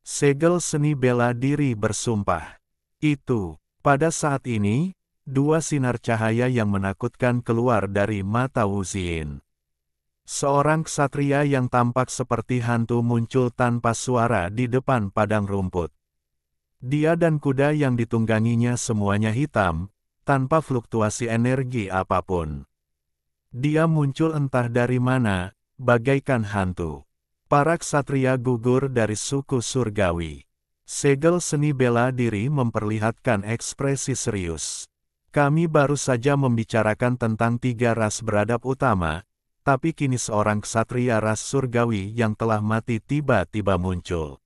Segel seni bela diri bersumpah. Itu, pada saat ini, dua sinar cahaya yang menakutkan keluar dari mata Wu Ziyin. Seorang ksatria yang tampak seperti hantu muncul tanpa suara di depan padang rumput. Dia dan kuda yang ditungganginya semuanya hitam, tanpa fluktuasi energi apapun. Dia muncul entah dari mana, bagaikan hantu. Para ksatria gugur dari suku surgawi. Segel seni bela diri memperlihatkan ekspresi serius. Kami baru saja membicarakan tentang 3 ras beradab utama, tapi kini seorang ksatria ras surgawi yang telah mati tiba-tiba muncul.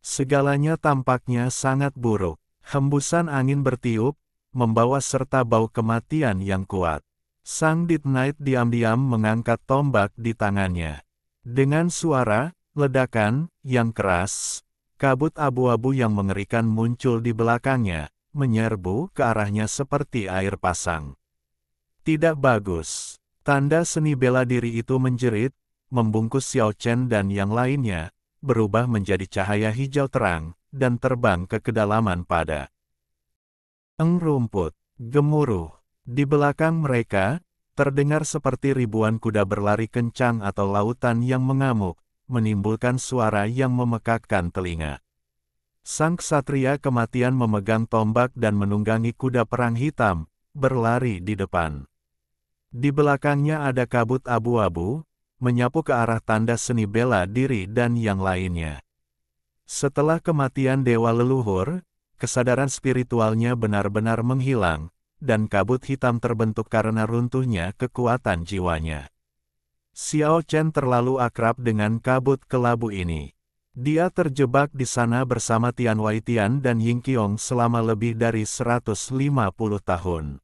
Segalanya tampaknya sangat buruk. Hembusan angin bertiup, membawa serta bau kematian yang kuat. Sang Death Knight diam-diam mengangkat tombak di tangannya. Dengan suara ledakan yang keras, kabut abu-abu yang mengerikan muncul di belakangnya, menyerbu ke arahnya seperti air pasang. Tidak bagus. Tanda seni bela diri itu menjerit, membungkus Xiao Chen dan yang lainnya, berubah menjadi cahaya hijau terang, dan terbang ke kedalaman pada rumput. Gemuruh. Di belakang mereka, terdengar seperti ribuan kuda berlari kencang atau lautan yang mengamuk, menimbulkan suara yang memekakkan telinga. Sang ksatria kematian memegang tombak dan menunggangi kuda perang hitam, berlari di depan. Di belakangnya ada kabut abu-abu, menyapu ke arah tanda seni bela diri dan yang lainnya. Setelah kematian dewa leluhur, kesadaran spiritualnya benar-benar menghilang, dan kabut hitam terbentuk karena runtuhnya kekuatan jiwanya. Xiao Chen terlalu akrab dengan kabut kelabu ini. Dia terjebak di sana bersama Tian Weitian dan Ying Qiong selama lebih dari 150 tahun.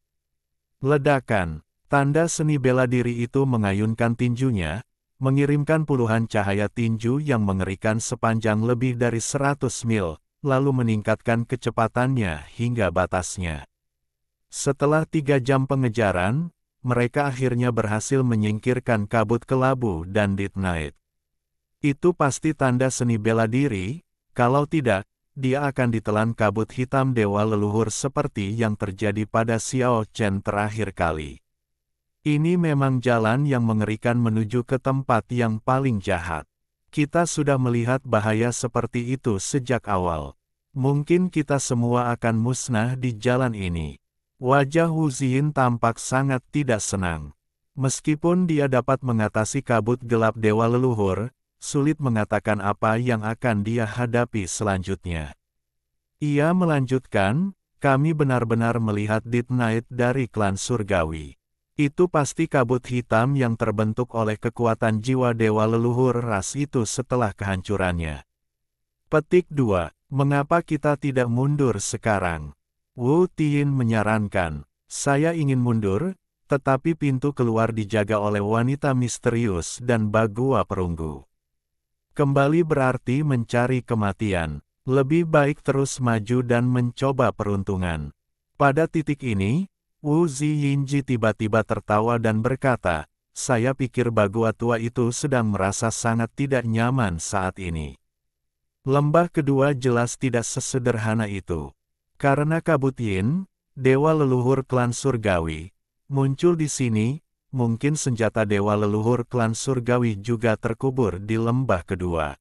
Ledakan, tanda seni bela diri itu mengayunkan tinjunya, mengirimkan puluhan cahaya tinju yang mengerikan sepanjang lebih dari 100 mil, lalu meningkatkan kecepatannya hingga batasnya. Setelah 3 jam pengejaran, mereka akhirnya berhasil menyingkirkan kabut kelabu dan Death Knight. Itu pasti tanda seni bela diri, kalau tidak, dia akan ditelan kabut hitam dewa leluhur seperti yang terjadi pada Xiao Chen terakhir kali. Ini memang jalan yang mengerikan menuju ke tempat yang paling jahat. Kita sudah melihat bahaya seperti itu sejak awal. Mungkin kita semua akan musnah di jalan ini. Wajah Wu Ziyin tampak sangat tidak senang. Meskipun dia dapat mengatasi kabut gelap dewa leluhur, sulit mengatakan apa yang akan dia hadapi selanjutnya. Ia melanjutkan, kami benar-benar melihat Death Knight dari klan surgawi. Itu pasti kabut hitam yang terbentuk oleh kekuatan jiwa dewa leluhur ras itu setelah kehancurannya. Petik 2. Mengapa kita tidak mundur sekarang? Wu Tiyin menyarankan, saya ingin mundur, tetapi pintu keluar dijaga oleh wanita misterius dan Bagua perunggu. Kembali berarti mencari kematian. Lebih baik terus maju dan mencoba peruntungan. Pada titik ini, Wu Ziyinji tiba-tiba tertawa dan berkata, saya pikir Bagua tua itu sedang merasa sangat tidak nyaman saat ini. Lembah kedua jelas tidak sesederhana itu. Karena Kabut Yin, dewa leluhur klan surgawi, muncul di sini, mungkin senjata dewa leluhur klan surgawi juga terkubur di lembah kedua.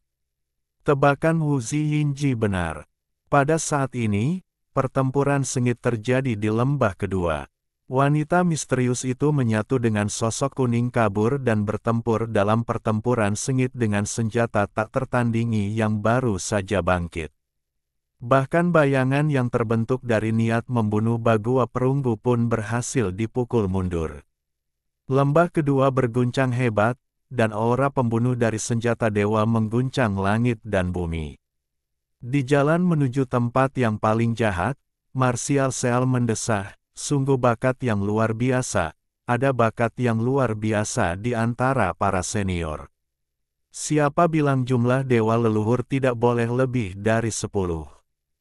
Tebakan Wu Ziyinji benar. Pada saat ini, pertempuran sengit terjadi di lembah kedua. Wanita misterius itu menyatu dengan sosok kuning kabur dan bertempur dalam pertempuran sengit dengan senjata tak tertandingi yang baru saja bangkit. Bahkan bayangan yang terbentuk dari niat membunuh Bagua perunggu pun berhasil dipukul mundur. Lembah kedua berguncang hebat, dan aura pembunuh dari senjata dewa mengguncang langit dan bumi. Di jalan menuju tempat yang paling jahat, Martial Seal mendesah, sungguh bakat yang luar biasa, ada bakat yang luar biasa di antara para senior. Siapa bilang jumlah dewa leluhur tidak boleh lebih dari 10?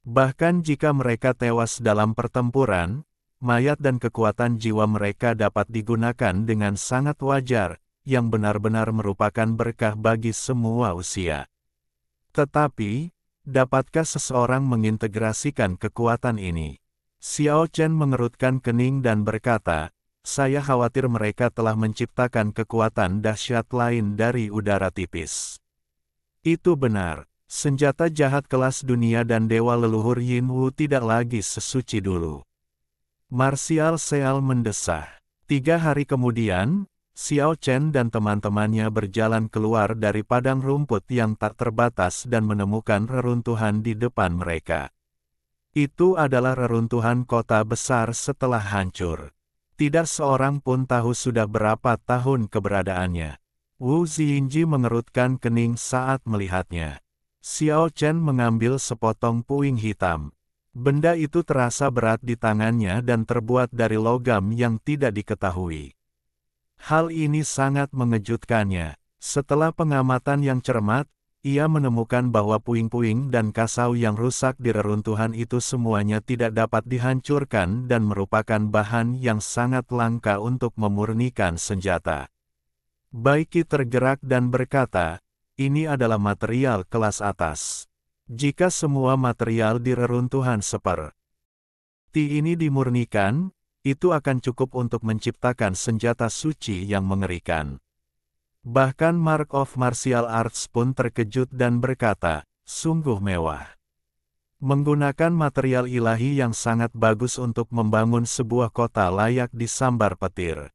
Bahkan jika mereka tewas dalam pertempuran, mayat dan kekuatan jiwa mereka dapat digunakan dengan sangat wajar, yang benar-benar merupakan berkah bagi semua usia. Tetapi, dapatkah seseorang mengintegrasikan kekuatan ini? Xiao Chen mengerutkan kening dan berkata, saya khawatir mereka telah menciptakan kekuatan dahsyat lain dari udara tipis. Itu benar, senjata jahat kelas dunia dan dewa leluhur Yin Wu tidak lagi sesuci dulu. Martial Seal mendesah. 3 hari kemudian, Xiao Chen dan teman-temannya berjalan keluar dari padang rumput yang tak terbatas dan menemukan reruntuhan di depan mereka. Itu adalah reruntuhan kota besar setelah hancur. Tidak seorang pun tahu sudah berapa tahun keberadaannya. Wu Ziyinji mengerutkan kening saat melihatnya. Xiao Chen mengambil sepotong puing hitam. Benda itu terasa berat di tangannya dan terbuat dari logam yang tidak diketahui. Hal ini sangat mengejutkannya. Setelah pengamatan yang cermat, ia menemukan bahwa puing-puing dan kasau yang rusak di reruntuhan itu semuanya tidak dapat dihancurkan dan merupakan bahan yang sangat langka untuk memurnikan senjata. Baiki tergerak dan berkata, ini adalah material kelas atas. Jika semua material di reruntuhan seperti ini dimurnikan, itu akan cukup untuk menciptakan senjata suci yang mengerikan. Bahkan Mark of Martial Arts pun terkejut dan berkata, sungguh mewah. Menggunakan material ilahi yang sangat bagus untuk membangun sebuah kota layak disambar petir.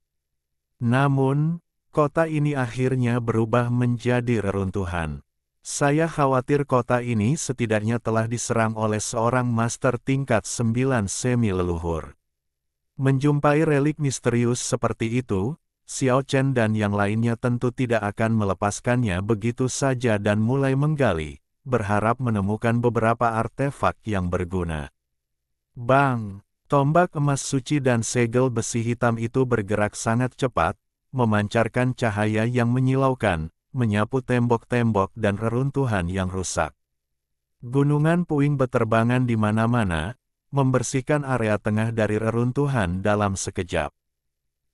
Namun, kota ini akhirnya berubah menjadi reruntuhan. Saya khawatir kota ini setidaknya telah diserang oleh seorang master tingkat 9 semi-leluhur. Menjumpai relik misterius seperti itu, Xiao Chen dan yang lainnya tentu tidak akan melepaskannya begitu saja dan mulai menggali, berharap menemukan beberapa artefak yang berguna. Bang! Tombak emas suci dan segel besi hitam itu bergerak sangat cepat, memancarkan cahaya yang menyilaukan, menyapu tembok-tembok dan reruntuhan yang rusak. Gunungan puing beterbangan di mana-mana, membersihkan area tengah dari reruntuhan dalam sekejap.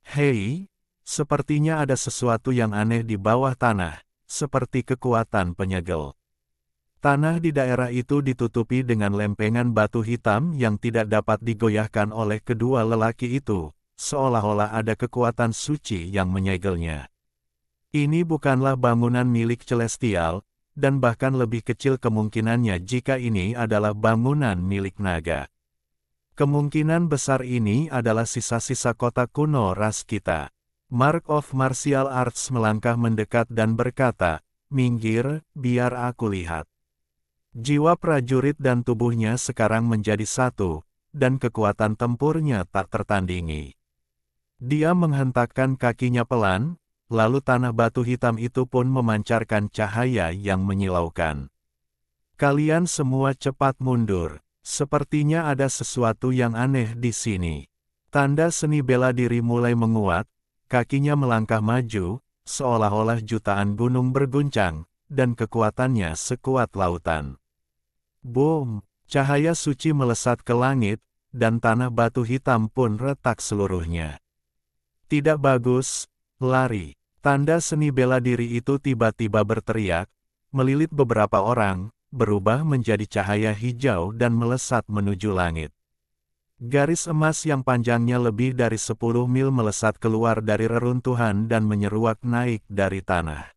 Hei! Sepertinya ada sesuatu yang aneh di bawah tanah, seperti kekuatan penyegel. Tanah di daerah itu ditutupi dengan lempengan batu hitam yang tidak dapat digoyahkan oleh kedua lelaki itu, seolah-olah ada kekuatan suci yang menyegelnya. Ini bukanlah bangunan milik Celestial, dan bahkan lebih kecil kemungkinannya jika ini adalah bangunan milik naga. Kemungkinan besar ini adalah sisa-sisa kota kuno ras kita. Mark of Martial Arts melangkah mendekat dan berkata, minggir, biar aku lihat. Jiwa prajurit dan tubuhnya sekarang menjadi satu, dan kekuatan tempurnya tak tertandingi. Dia menghentakkan kakinya pelan, lalu tanah batu hitam itu pun memancarkan cahaya yang menyilaukan. Kalian semua cepat mundur, sepertinya ada sesuatu yang aneh di sini. Tanda seni bela diri mulai menguat, kakinya melangkah maju, seolah-olah jutaan gunung berguncang, dan kekuatannya sekuat lautan. Boom! Cahaya suci melesat ke langit, dan tanah batu hitam pun retak seluruhnya. Tidak bagus, Lari. Tanda seni bela diri itu tiba-tiba berteriak, melilit beberapa orang, berubah menjadi cahaya hijau dan melesat menuju langit. Garis emas yang panjangnya lebih dari 10 mil melesat keluar dari reruntuhan dan menyeruak naik dari tanah.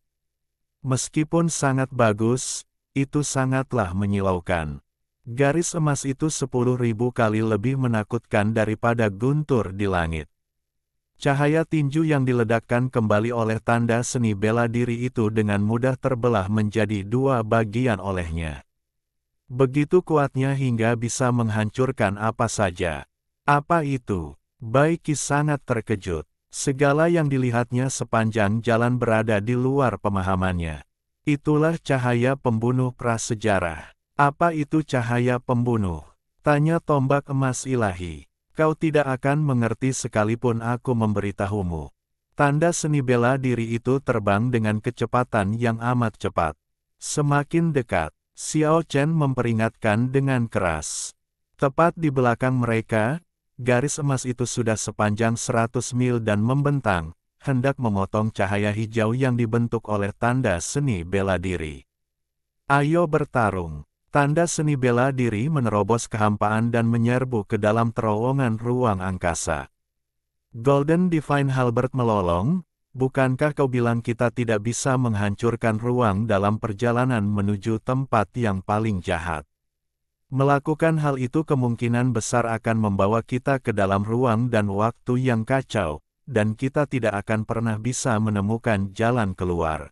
Meskipun sangat bagus, itu sangatlah menyilaukan. Garis emas itu 10.000 kali lebih menakutkan daripada guntur di langit. Cahaya tinju yang diledakkan kembali oleh tanda seni bela diri itu dengan mudah terbelah menjadi dua bagian olehnya. Begitu kuatnya hingga bisa menghancurkan apa saja. Apa itu? Baiki sangat terkejut. Segala yang dilihatnya sepanjang jalan berada di luar pemahamannya. Itulah cahaya pembunuh prasejarah. Apa itu cahaya pembunuh? Tanya tombak emas ilahi. Kau tidak akan mengerti sekalipun aku memberitahumu. Tanda seni bela diri itu terbang dengan kecepatan yang amat cepat. Semakin dekat, Xiao Chen memperingatkan dengan keras. Tepat di belakang mereka, garis emas itu sudah sepanjang 100 mil dan membentang, hendak memotong cahaya hijau yang dibentuk oleh tanda seni bela diri. Ayo bertarung. Tanda seni bela diri menerobos kehampaan dan menyerbu ke dalam terowongan ruang angkasa. Golden Divine Halberd melolong, bukankah kau bilang kita tidak bisa menghancurkan ruang dalam perjalanan menuju tempat yang paling jahat? Melakukan hal itu kemungkinan besar akan membawa kita ke dalam ruang dan waktu yang kacau, dan kita tidak akan pernah bisa menemukan jalan keluar.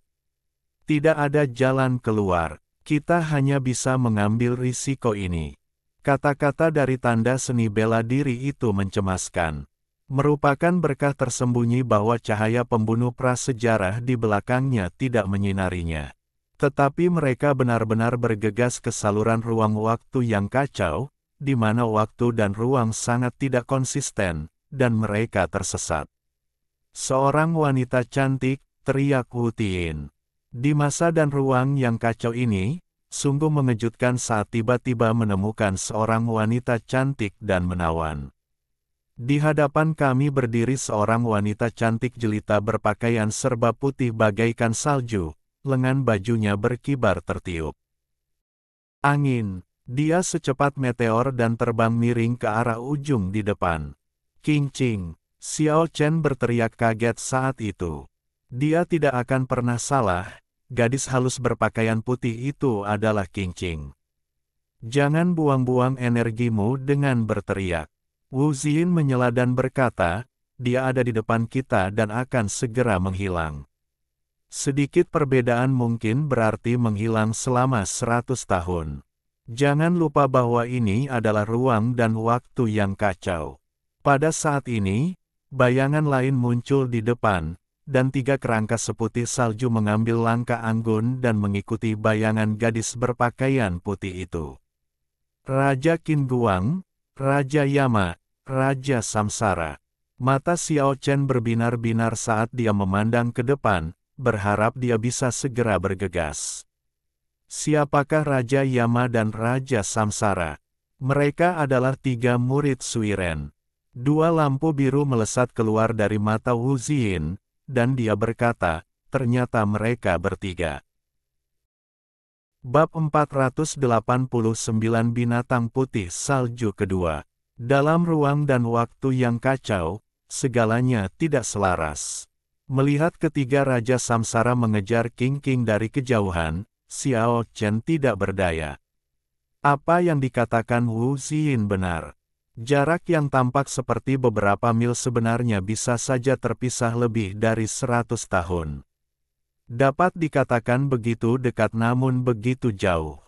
Tidak ada jalan keluar. Kita hanya bisa mengambil risiko ini. Kata-kata dari tanda seni bela diri itu mencemaskan. Merupakan berkah tersembunyi bahwa cahaya pembunuh prasejarah di belakangnya tidak menyinarinya. Tetapi mereka benar-benar bergegas ke saluran ruang waktu yang kacau, di mana waktu dan ruang sangat tidak konsisten, dan mereka tersesat. Seorang wanita cantik, teriak Wu Tian. Di masa dan ruang yang kacau ini, sungguh mengejutkan saat tiba-tiba menemukan seorang wanita cantik dan menawan. Di hadapan kami berdiri seorang wanita cantik jelita berpakaian serba putih bagaikan salju, lengan bajunya berkibar tertiup angin. Dia secepat meteor dan terbang miring ke arah ujung di depan. King Ching, Xiao Chen berteriak kaget saat itu. Dia tidak akan pernah salah. Gadis halus berpakaian putih itu adalah King Ching. Jangan buang-buang energimu dengan berteriak. Wu Xin menyela dan berkata, dia ada di depan kita dan akan segera menghilang. Sedikit perbedaan mungkin berarti menghilang selama 100 tahun. Jangan lupa bahwa ini adalah ruang dan waktu yang kacau. Pada saat ini, bayangan lain muncul di depan, dan tiga kerangka seputih salju mengambil langkah anggun dan mengikuti bayangan gadis berpakaian putih itu. Raja Qin Guang, Raja Yama, Raja Samsara. Mata Xiao Chen berbinar-binar saat dia memandang ke depan, berharap dia bisa segera bergegas. Siapakah Raja Yama dan Raja Samsara? Mereka adalah tiga murid Suiren. Dua lampu biru melesat keluar dari mata Wu Xin, dan dia berkata, ternyata mereka bertiga. Bab 489 Binatang Putih Salju Kedua. Dalam ruang dan waktu yang kacau, segalanya tidak selaras. Melihat ketiga Raja Samsara mengejar King King dari kejauhan, Xiao Chen tidak berdaya. Apa yang dikatakan Wu Xin benar. Jarak yang tampak seperti beberapa mil sebenarnya bisa saja terpisah lebih dari 100 tahun. Dapat dikatakan begitu dekat namun begitu jauh.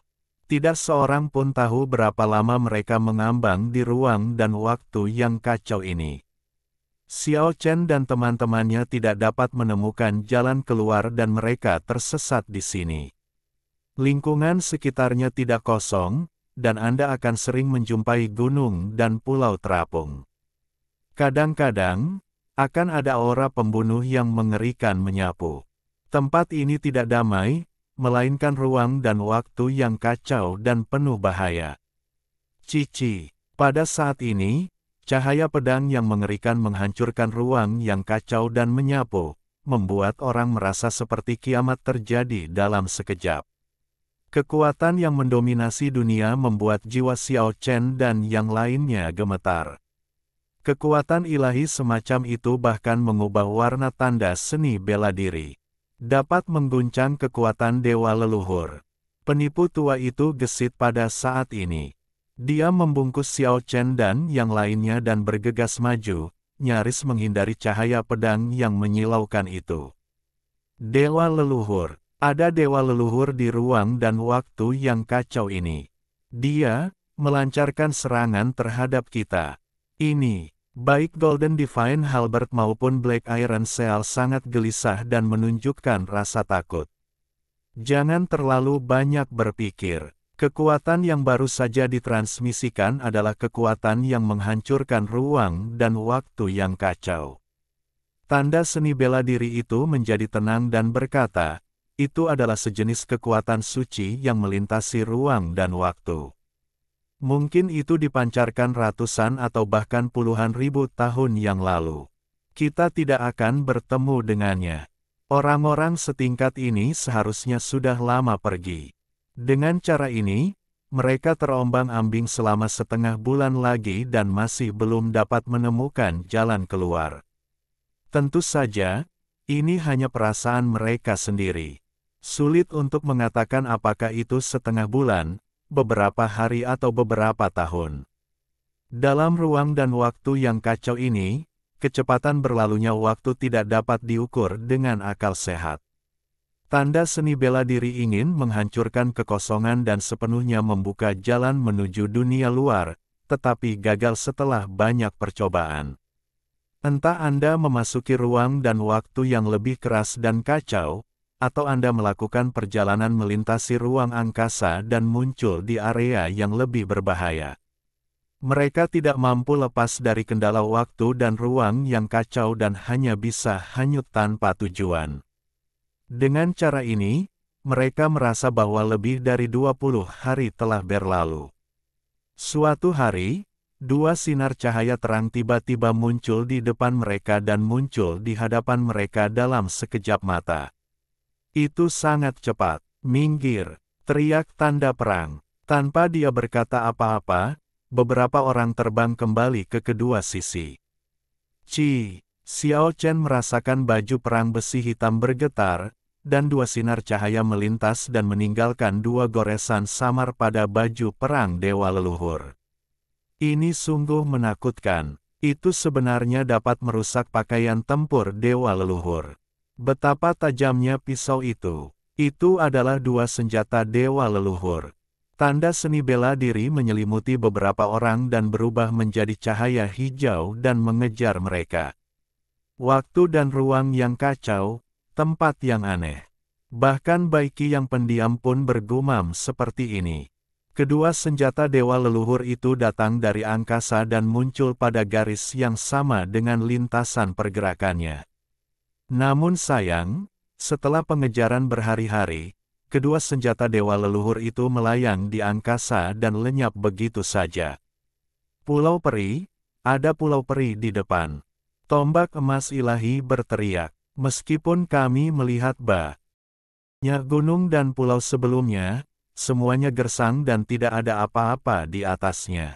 Tidak seorang pun tahu berapa lama mereka mengambang di ruang dan waktu yang kacau ini. Xiao Chen dan teman-temannya tidak dapat menemukan jalan keluar dan mereka tersesat di sini. Lingkungan sekitarnya tidak kosong, dan Anda akan sering menjumpai gunung dan pulau terapung. Kadang-kadang, akan ada aura pembunuh yang mengerikan menyapu. Tempat ini tidak damai, melainkan ruang dan waktu yang kacau dan penuh bahaya. Cici, pada saat ini, cahaya pedang yang mengerikan menghancurkan ruang yang kacau dan menyapu, membuat orang merasa seperti kiamat terjadi dalam sekejap. Kekuatan yang mendominasi dunia membuat jiwa Xiao Chen dan yang lainnya gemetar. Kekuatan ilahi semacam itu bahkan mengubah warna tanda seni bela diri. Dapat mengguncang kekuatan dewa leluhur. Penipu tua itu gesit pada saat ini. Dia membungkus Xiao Chen dan yang lainnya dan bergegas maju, nyaris menghindari cahaya pedang yang menyilaukan itu. Dewa leluhur. Ada dewa leluhur di ruang dan waktu yang kacau ini. Dia melancarkan serangan terhadap kita. Ini, baik Golden Divine Halberd maupun Black Iron Seal sangat gelisah dan menunjukkan rasa takut. Jangan terlalu banyak berpikir. Kekuatan yang baru saja ditransmisikan adalah kekuatan yang menghancurkan ruang dan waktu yang kacau. Tanda seni bela diri itu menjadi tenang dan berkata, itu adalah sejenis kekuatan suci yang melintasi ruang dan waktu. Mungkin itu dipancarkan ratusan atau bahkan puluhan ribu tahun yang lalu. Kita tidak akan bertemu dengannya. Orang-orang setingkat ini seharusnya sudah lama pergi. Dengan cara ini, mereka terombang-ambing selama setengah bulan lagi dan masih belum dapat menemukan jalan keluar. Tentu saja, ini hanya perasaan mereka sendiri. Sulit untuk mengatakan apakah itu setengah bulan, beberapa hari atau beberapa tahun. Dalam ruang dan waktu yang kacau ini, kecepatan berlalunya waktu tidak dapat diukur dengan akal sehat. Tanda seni bela diri ingin menghancurkan kekosongan dan sepenuhnya membuka jalan menuju dunia luar, tetapi gagal setelah banyak percobaan. Entah Anda memasuki ruang dan waktu yang lebih keras dan kacau, atau Anda melakukan perjalanan melintasi ruang angkasa dan muncul di area yang lebih berbahaya. Mereka tidak mampu lepas dari kendala waktu dan ruang yang kacau dan hanya bisa hanyut tanpa tujuan. Dengan cara ini, mereka merasa bahwa lebih dari 20 hari telah berlalu. Suatu hari, dua sinar cahaya terang tiba-tiba muncul di depan mereka dan muncul di hadapan mereka dalam sekejap mata. Itu sangat cepat. Minggir, teriak tanda perang. Tanpa dia berkata apa-apa, beberapa orang terbang kembali ke kedua sisi. Xiao Chen merasakan baju perang besi hitam bergetar, dan dua sinar cahaya melintas dan meninggalkan dua goresan samar pada baju perang dewa leluhur. Ini sungguh menakutkan. Itu sebenarnya dapat merusak pakaian tempur dewa leluhur. Betapa tajamnya pisau itu. Itu adalah dua senjata dewa leluhur. Tanda seni bela diri menyelimuti beberapa orang dan berubah menjadi cahaya hijau dan mengejar mereka. Waktu dan ruang yang kacau, tempat yang aneh. Bahkan Baiki yang pendiam pun bergumam seperti ini. Kedua senjata dewa leluhur itu datang dari angkasa dan muncul pada garis yang sama dengan lintasan pergerakannya. Namun sayang, setelah pengejaran berhari-hari, kedua senjata dewa leluhur itu melayang di angkasa dan lenyap begitu saja. Pulau Peri, ada Pulau Peri di depan. Tombak emas ilahi berteriak, meskipun kami melihat banyak gunung dan pulau sebelumnya, semuanya gersang dan tidak ada apa-apa di atasnya.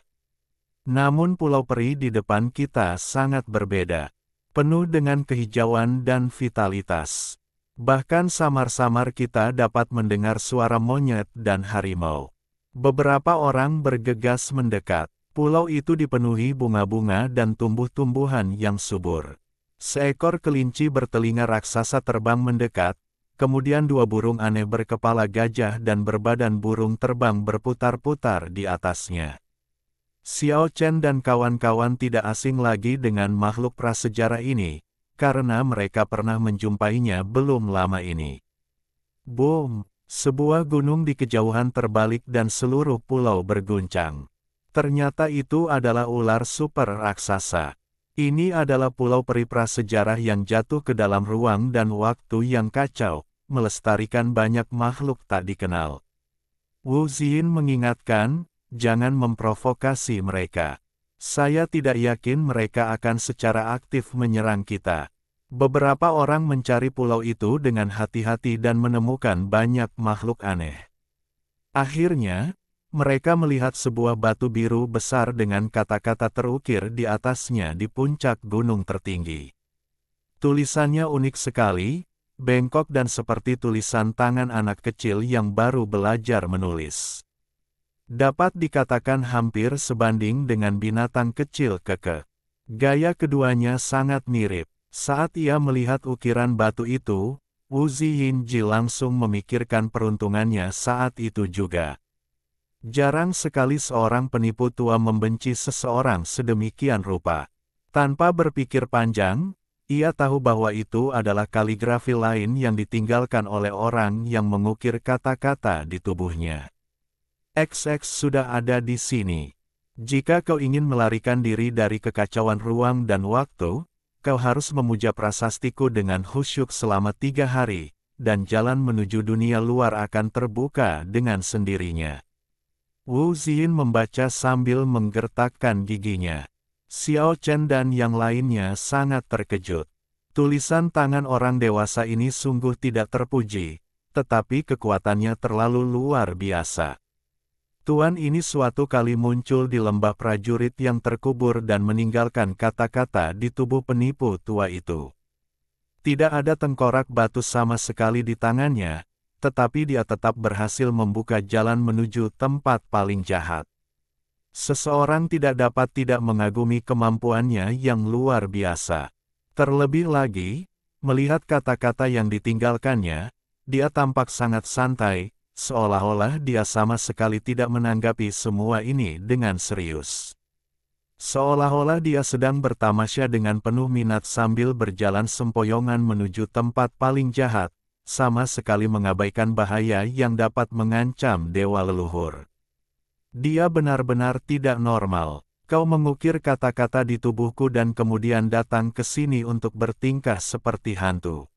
Namun Pulau Peri di depan kita sangat berbeda. Penuh dengan kehijauan dan vitalitas. Bahkan samar-samar kita dapat mendengar suara monyet dan harimau. Beberapa orang bergegas mendekat. Pulau itu dipenuhi bunga-bunga dan tumbuh-tumbuhan yang subur. Seekor kelinci bertelinga raksasa terbang mendekat, kemudian dua burung aneh berkepala gajah dan berbadan burung terbang berputar-putar di atasnya. Xiao Chen dan kawan-kawan tidak asing lagi dengan makhluk prasejarah ini, karena mereka pernah menjumpainya belum lama ini. Boom! Sebuah gunung di kejauhan terbalik dan seluruh pulau berguncang. Ternyata itu adalah ular super raksasa. Ini adalah Pulau Peri prasejarah yang jatuh ke dalam ruang dan waktu yang kacau, melestarikan banyak makhluk tak dikenal. Wu Xin mengingatkan, jangan memprovokasi mereka. Saya tidak yakin mereka akan secara aktif menyerang kita. Beberapa orang mencari pulau itu dengan hati-hati dan menemukan banyak makhluk aneh. Akhirnya, mereka melihat sebuah batu biru besar dengan kata-kata terukir di atasnya di puncak gunung tertinggi. Tulisannya unik sekali, bengkok dan seperti tulisan tangan anak kecil yang baru belajar menulis. Dapat dikatakan hampir sebanding dengan binatang kecil kekeh. Gaya keduanya sangat mirip. Saat ia melihat ukiran batu itu, Wu Ziyinji langsung memikirkan peruntungannya saat itu juga. Jarang sekali seorang penipu tua membenci seseorang sedemikian rupa. Tanpa berpikir panjang, ia tahu bahwa itu adalah kaligrafi lain yang ditinggalkan oleh orang yang mengukir kata-kata di tubuhnya. XX sudah ada di sini. Jika kau ingin melarikan diri dari kekacauan ruang dan waktu, kau harus memuja prasastiku dengan khusyuk selama 3 hari, dan jalan menuju dunia luar akan terbuka dengan sendirinya. Wu Ziyin membaca sambil menggertakkan giginya. Xiao Chen dan yang lainnya sangat terkejut. Tulisan tangan orang dewasa ini sungguh tidak terpuji, tetapi kekuatannya terlalu luar biasa. Tuan ini suatu kali muncul di lembah prajurit yang terkubur dan meninggalkan kata-kata di tubuh penipu tua itu. Tidak ada tengkorak batu sama sekali di tangannya, tetapi dia tetap berhasil membuka jalan menuju tempat paling jahat. Seseorang tidak dapat tidak mengagumi kemampuannya yang luar biasa. Terlebih lagi, melihat kata-kata yang ditinggalkannya, dia tampak sangat santai, seolah-olah dia sama sekali tidak menanggapi semua ini dengan serius. Seolah-olah dia sedang bertamasya dengan penuh minat sambil berjalan sempoyongan menuju tempat paling jahat, sama sekali mengabaikan bahaya yang dapat mengancam dewa leluhur. Dia benar-benar tidak normal. Kau mengukir kata-kata di tubuhku dan kemudian datang ke sini untuk bertingkah seperti hantu.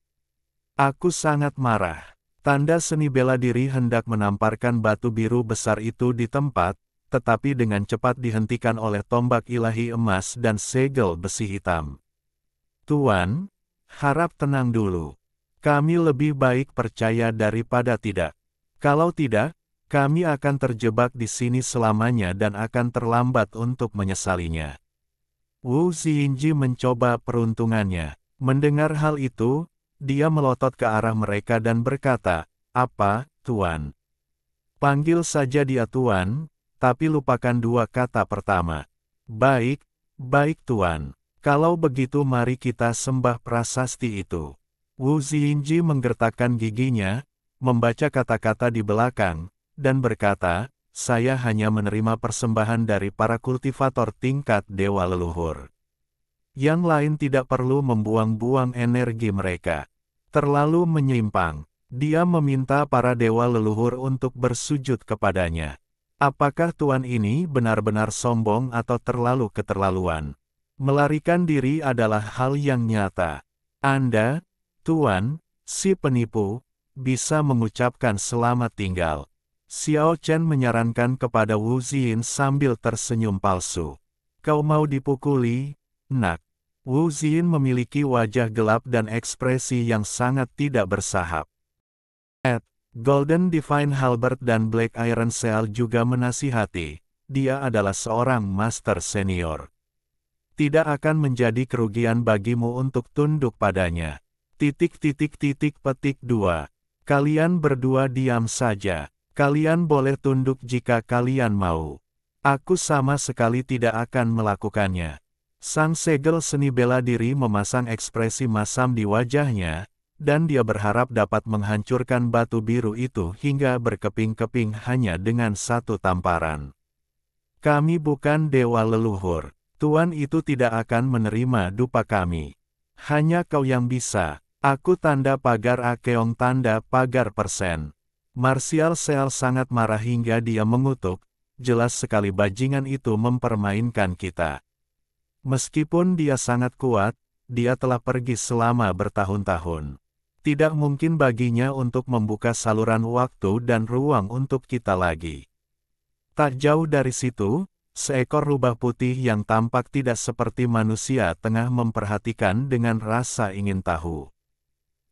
Aku sangat marah. Tanda seni bela diri hendak menamparkan batu biru besar itu di tempat, tetapi dengan cepat dihentikan oleh tombak ilahi emas dan segel besi hitam. Tuan, harap tenang dulu. Kami lebih baik percaya daripada tidak. Kalau tidak, kami akan terjebak di sini selamanya dan akan terlambat untuk menyesalinya. Wu Ziyinji mencoba peruntungannya. Mendengar hal itu, dia melotot ke arah mereka dan berkata, "Apa, Tuan? Panggil saja dia Tuan, tapi lupakan 2 kata pertama." "Baik, baik Tuan. Kalau begitu mari kita sembah prasasti itu." Wu Ziyinji menggertakkan giginya, membaca kata-kata di belakang, dan berkata, "Saya hanya menerima persembahan dari para kultivator tingkat dewa leluhur. Yang lain tidak perlu membuang-buang energi mereka. Terlalu menyimpang." Dia meminta para dewa leluhur untuk bersujud kepadanya. Apakah Tuan ini benar-benar sombong atau terlalu keterlaluan? Melarikan diri adalah hal yang nyata. Anda, Tuan, si penipu, bisa mengucapkan selamat tinggal. Xiao Chen menyarankan kepada Wu Ziyin sambil tersenyum palsu. Kau mau dipukuli, nak? Wu Ziyin memiliki wajah gelap dan ekspresi yang sangat tidak bersahab. Golden Divine Halberd dan Black Iron Seal juga menasihati, dia adalah seorang master senior. Tidak akan menjadi kerugian bagimu untuk tunduk padanya. Petik 2. Kalian berdua diam saja. Kalian boleh tunduk jika kalian mau. Aku sama sekali tidak akan melakukannya. Sang segel seni bela diri memasang ekspresi masam di wajahnya, dan dia berharap dapat menghancurkan batu biru itu hingga berkeping-keping hanya dengan 1 tamparan. Kami bukan dewa leluhur. Tuan itu tidak akan menerima dupa kami. Hanya kau yang bisa. Aku tanda pagar Akeong tanda pagar persen. Martial Seal sangat marah hingga dia mengutuk, jelas sekali bajingan itu mempermainkan kita. Meskipun dia sangat kuat, dia telah pergi selama bertahun-tahun. Tidak mungkin baginya untuk membuka saluran waktu dan ruang untuk kita lagi. Tak jauh dari situ, Seekor rubah putih yang tampak tidak seperti manusia tengah memperhatikan dengan rasa ingin tahu.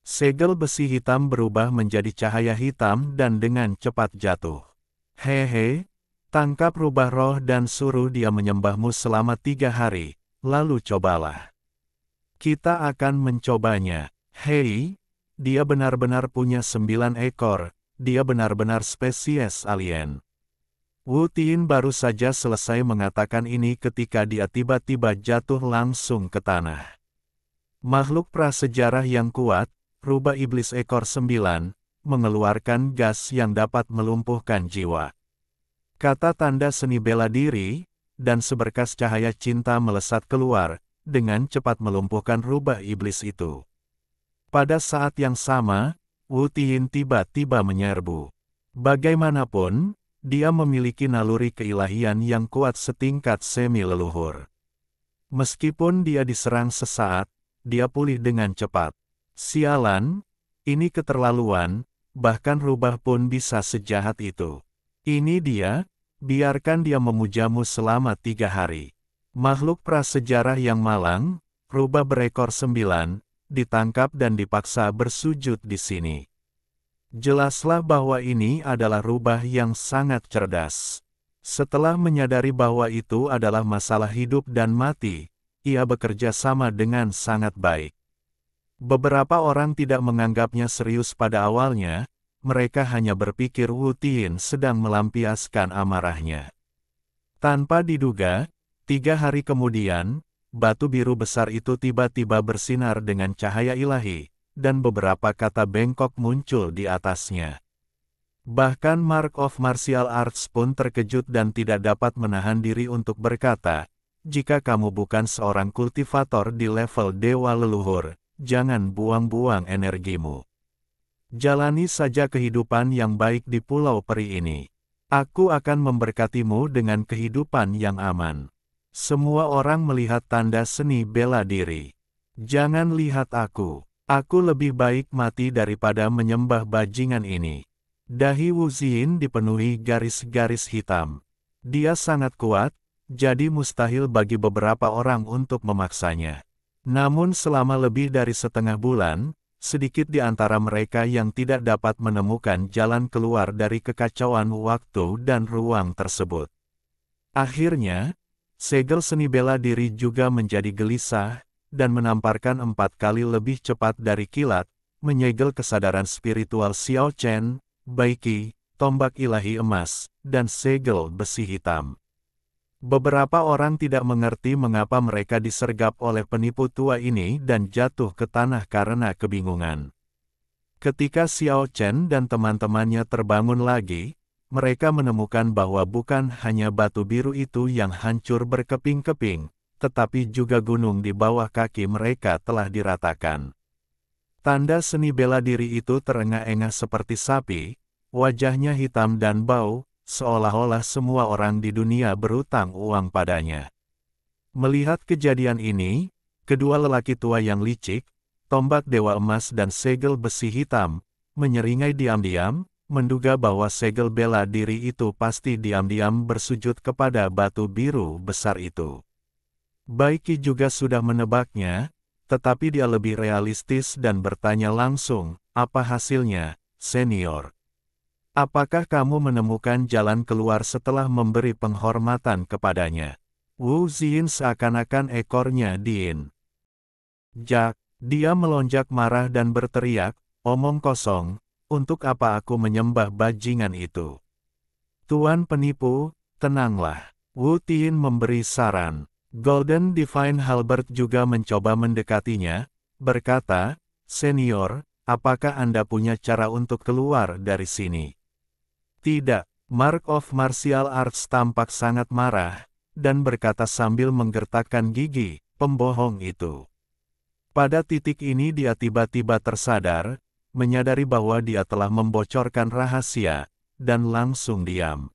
Segel besi hitam berubah menjadi cahaya hitam dan dengan cepat jatuh. Hehe, tangkap rubah roh dan suruh dia menyembahmu selama 3 hari, lalu cobalah. Kita akan mencobanya. Hei, dia benar-benar punya 9 ekor, dia benar-benar spesies alien. Wu Tian baru saja selesai mengatakan ini ketika dia tiba-tiba jatuh langsung ke tanah. Makhluk prasejarah yang kuat, rubah iblis ekor 9, mengeluarkan gas yang dapat melumpuhkan jiwa. Kata tanda seni bela diri, dan seberkas cahaya cinta melesat keluar, dengan cepat melumpuhkan rubah iblis itu. Pada saat yang sama, Wu Tian tiba-tiba menyerbu. Bagaimanapun, dia memiliki naluri keilahian yang kuat setingkat semi-leluhur. Meskipun dia diserang sesaat, dia pulih dengan cepat. Sialan, ini keterlaluan, bahkan rubah pun bisa sejahat itu. Ini dia, biarkan dia memujamu selama 3 hari. Makhluk prasejarah yang malang, rubah berekor 9, ditangkap dan dipaksa bersujud di sini. Jelaslah bahwa ini adalah rubah yang sangat cerdas. Setelah menyadari bahwa itu adalah masalah hidup dan mati, ia bekerja sama dengan sangat baik. Beberapa orang tidak menganggapnya serius pada awalnya, mereka hanya berpikir Wu Tian sedang melampiaskan amarahnya. Tanpa diduga, 3 hari kemudian, batu biru besar itu tiba-tiba bersinar dengan cahaya ilahi, dan beberapa kata bengkok muncul di atasnya. Bahkan Mark of Martial Arts pun terkejut dan tidak dapat menahan diri untuk berkata, jika kamu bukan seorang kultivator di level dewa leluhur, jangan buang-buang energimu. Jalani saja kehidupan yang baik di pulau peri ini. Aku akan memberkatimu dengan kehidupan yang aman. Semua orang melihat tanda seni bela diri. Jangan lihat aku. Aku lebih baik mati daripada menyembah bajingan ini. Dahi Wu Ziyin dipenuhi garis-garis hitam. Dia sangat kuat, jadi mustahil bagi beberapa orang untuk memaksanya. Namun selama lebih dari setengah bulan, sedikit di antara mereka yang tidak dapat menemukan jalan keluar dari kekacauan waktu dan ruang tersebut. Akhirnya, segel seni bela diri juga menjadi gelisah, dan menamparkan 4 kali lebih cepat dari kilat, menyegel kesadaran spiritual Xiao Chen, Baiki, tombak ilahi emas, dan segel besi hitam. Beberapa orang tidak mengerti mengapa mereka disergap oleh penipu tua ini dan jatuh ke tanah karena kebingungan. Ketika Xiao Chen dan teman-temannya terbangun lagi, mereka menemukan bahwa bukan hanya batu biru itu yang hancur berkeping-keping, tetapi juga gunung di bawah kaki mereka telah diratakan. Tanda seni bela diri itu terengah-engah seperti sapi, wajahnya hitam dan bau, seolah-olah semua orang di dunia berutang uang padanya. Melihat kejadian ini, kedua lelaki tua yang licik, tombak dewa emas dan segel besi hitam, menyeringai diam-diam, menduga bahwa segel bela diri itu pasti diam-diam bersujud kepada batu biru besar itu. Baiki juga sudah menebaknya, tetapi dia lebih realistis dan bertanya langsung, apa hasilnya, senior? Apakah kamu menemukan jalan keluar setelah memberi penghormatan kepadanya? Wu Ziyin seakan-akan ekornya diin. Jak, dia melonjak marah dan berteriak, omong kosong, untuk apa aku menyembah bajingan itu? Tuan penipu, tenanglah. Wu Tian memberi saran. Golden Divine Halberd juga mencoba mendekatinya, berkata, senior, apakah Anda punya cara untuk keluar dari sini? Tidak, Mark of Martial Arts tampak sangat marah, dan berkata sambil menggertakkan gigi, pembohong itu. Pada titik ini dia tiba-tiba tersadar, menyadari bahwa dia telah membocorkan rahasia, dan langsung diam.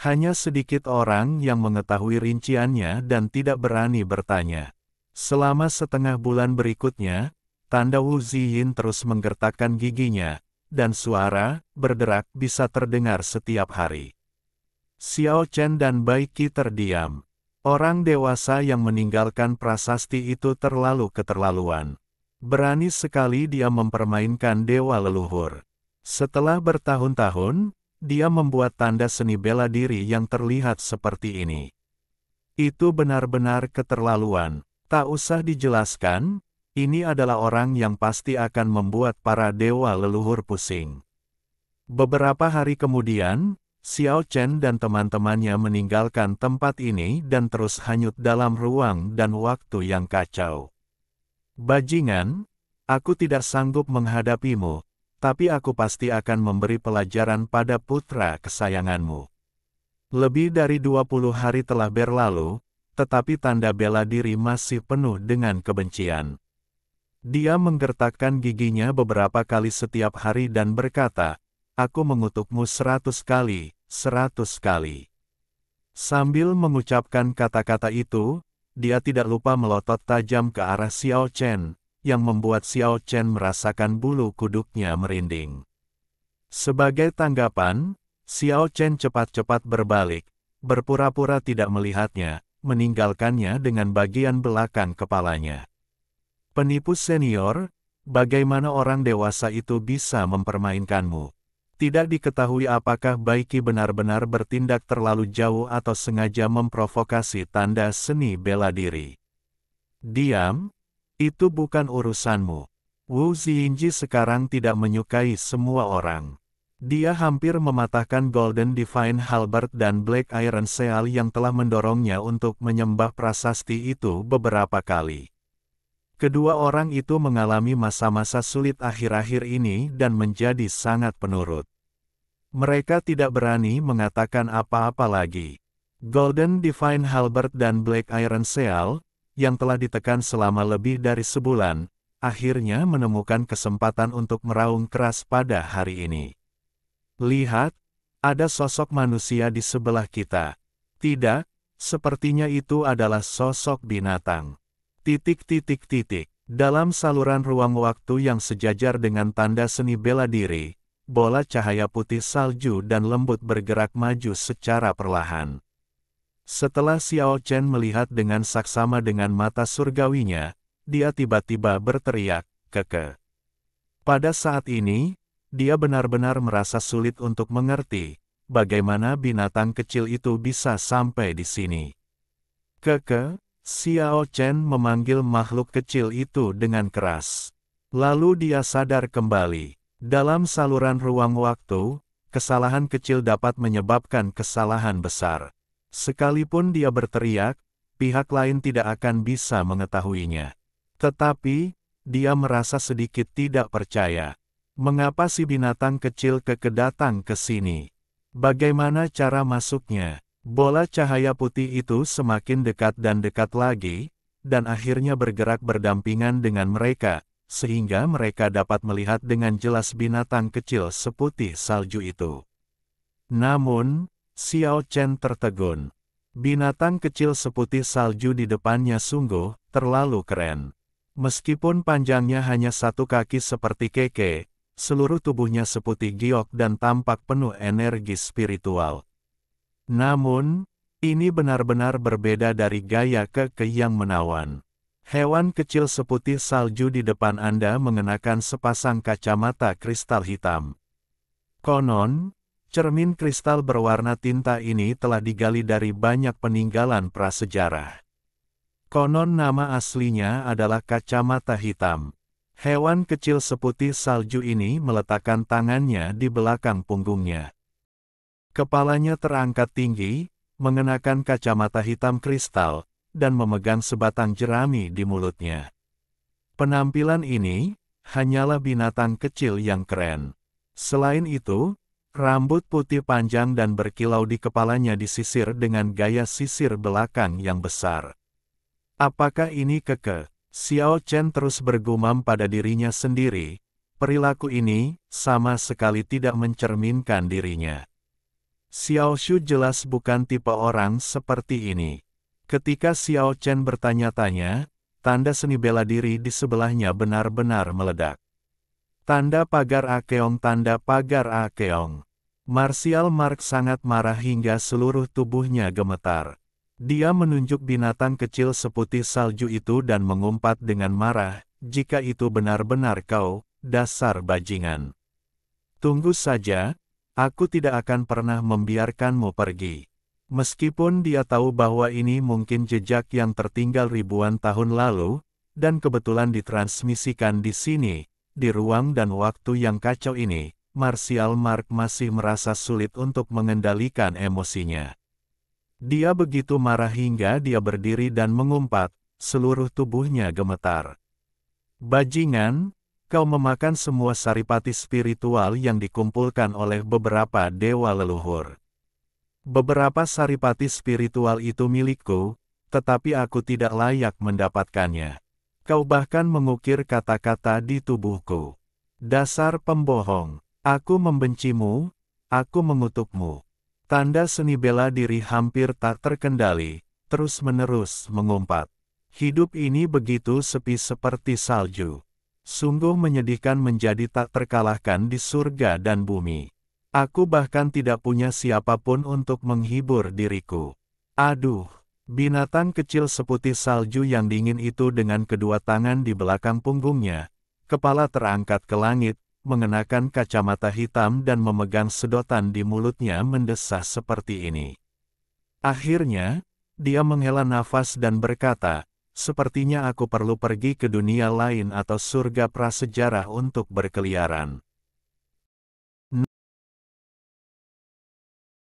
Hanya sedikit orang yang mengetahui rinciannya dan tidak berani bertanya. Selama setengah bulan berikutnya, tanda Wu Ziyin terus menggertakkan giginya, dan suara berderak bisa terdengar setiap hari. Xiao Chen dan Bai Qi terdiam. Orang dewasa yang meninggalkan prasasti itu terlalu keterlaluan. Berani sekali dia mempermainkan dewa leluhur. Setelah bertahun-tahun, dia membuat tanda seni bela diri yang terlihat seperti ini. Itu benar-benar keterlaluan. Tak usah dijelaskan, ini adalah orang yang pasti akan membuat para dewa leluhur pusing. Beberapa hari kemudian, Xiao Chen dan teman-temannya meninggalkan tempat ini dan terus hanyut dalam ruang dan waktu yang kacau. Bajingan, aku tidak sanggup menghadapimu, tapi aku pasti akan memberi pelajaran pada putra kesayanganmu. Lebih dari 20 hari telah berlalu, tetapi tanda bela diri masih penuh dengan kebencian. Dia menggertakkan giginya beberapa kali setiap hari dan berkata, "Aku mengutukmu 100 kali, 100 kali." Sambil mengucapkan kata-kata itu, dia tidak lupa melotot tajam ke arah Xiao Chen, yang membuat Xiao Chen merasakan bulu kuduknya merinding. Sebagai tanggapan, Xiao Chen cepat-cepat berbalik, berpura-pura tidak melihatnya, meninggalkannya dengan bagian belakang kepalanya. Penipu senior, bagaimana orang dewasa itu bisa mempermainkanmu? Tidak diketahui apakah Bai Qi benar-benar bertindak terlalu jauh atau sengaja memprovokasi tanda seni bela diri. Diam, itu bukan urusanmu. Wu Ziyingji sekarang tidak menyukai semua orang. Dia hampir mematahkan Golden Divine Halberd dan Black Iron Seal yang telah mendorongnya untuk menyembah prasasti itu beberapa kali. Kedua orang itu mengalami masa-masa sulit akhir-akhir ini dan menjadi sangat penurut. Mereka tidak berani mengatakan apa-apa lagi. Golden Divine Halberd dan Black Iron Seal, yang telah ditekan selama lebih dari sebulan, akhirnya menemukan kesempatan untuk meraung keras pada hari ini. Lihat, ada sosok manusia di sebelah kita. Tidak, sepertinya itu adalah sosok binatang. Dalam saluran ruang waktu yang sejajar dengan tanda seni bela diri, bola cahaya putih salju dan lembut bergerak maju secara perlahan. Setelah Xiao Chen melihat dengan saksama dengan mata surgawinya, dia tiba-tiba berteriak, "Keke!" Pada saat ini, dia benar-benar merasa sulit untuk mengerti, bagaimana binatang kecil itu bisa sampai di sini. "Keke!" Xiao Chen memanggil makhluk kecil itu dengan keras. Lalu dia sadar kembali. Dalam saluran ruang waktu, kesalahan kecil dapat menyebabkan kesalahan besar. Sekalipun dia berteriak, pihak lain tidak akan bisa mengetahuinya. Tetapi, dia merasa sedikit tidak percaya. Mengapa si binatang kecil datang ke sini? Bagaimana cara masuknya? Bola cahaya putih itu semakin dekat dan dekat lagi, dan akhirnya bergerak berdampingan dengan mereka, sehingga mereka dapat melihat dengan jelas binatang kecil seputih salju itu. Namun, Xiao Chen tertegun. Binatang kecil seputih salju di depannya sungguh terlalu keren. Meskipun panjangnya hanya 1 kaki seperti keke, seluruh tubuhnya seputih giok dan tampak penuh energi spiritual. Namun, ini benar-benar berbeda dari gaya keke yang menawan. Hewan kecil seputih salju di depan Anda mengenakan sepasang kacamata kristal hitam. Konon, cermin kristal berwarna tinta ini telah digali dari banyak peninggalan prasejarah. Konon nama aslinya adalah kacamata hitam. Hewan kecil seputih salju ini meletakkan tangannya di belakang punggungnya. Kepalanya terangkat tinggi, mengenakan kacamata hitam kristal, dan memegang sebatang jerami di mulutnya. Penampilan ini, hanyalah binatang kecil yang keren. Selain itu, rambut putih panjang dan berkilau di kepalanya disisir dengan gaya sisir belakang yang besar. Apakah ini keke? Xiao Chen terus bergumam pada dirinya sendiri, perilaku ini sama sekali tidak mencerminkan dirinya. Xiao Shu jelas bukan tipe orang seperti ini. Ketika Xiao Chen bertanya-tanya, tanda seni bela diri di sebelahnya benar-benar meledak. Tanda pagar Akeong, tanda pagar Akeong. Martial Mark sangat marah hingga seluruh tubuhnya gemetar. Dia menunjuk binatang kecil seputih salju itu dan mengumpat dengan marah, "Jika itu benar-benar kau, dasar bajingan. Tunggu saja, aku tidak akan pernah membiarkanmu pergi." Meskipun dia tahu bahwa ini mungkin jejak yang tertinggal ribuan tahun lalu, dan kebetulan ditransmisikan di sini, di ruang dan waktu yang kacau ini, Martial Mark masih merasa sulit untuk mengendalikan emosinya. Dia begitu marah hingga dia berdiri dan mengumpat, seluruh tubuhnya gemetar. "Bajingan, kau memakan semua saripati spiritual yang dikumpulkan oleh beberapa dewa leluhur. Beberapa saripati spiritual itu milikku, tetapi aku tidak layak mendapatkannya. Kau bahkan mengukir kata-kata di tubuhku. Dasar pembohong, aku membencimu, aku mengutukmu." Tanda seni bela diri hampir tak terkendali, terus-menerus mengumpat. Hidup ini begitu sepi seperti salju. Sungguh menyedihkan menjadi tak terkalahkan di surga dan bumi. Aku bahkan tidak punya siapapun untuk menghibur diriku. Aduh, binatang kecil seputih salju yang dingin itu dengan kedua tangan di belakang punggungnya, kepala terangkat ke langit, mengenakan kacamata hitam dan memegang sedotan di mulutnya mendesah seperti ini. Akhirnya, dia menghela nafas dan berkata, "Sepertinya aku perlu pergi ke dunia lain atau surga prasejarah untuk berkeliaran."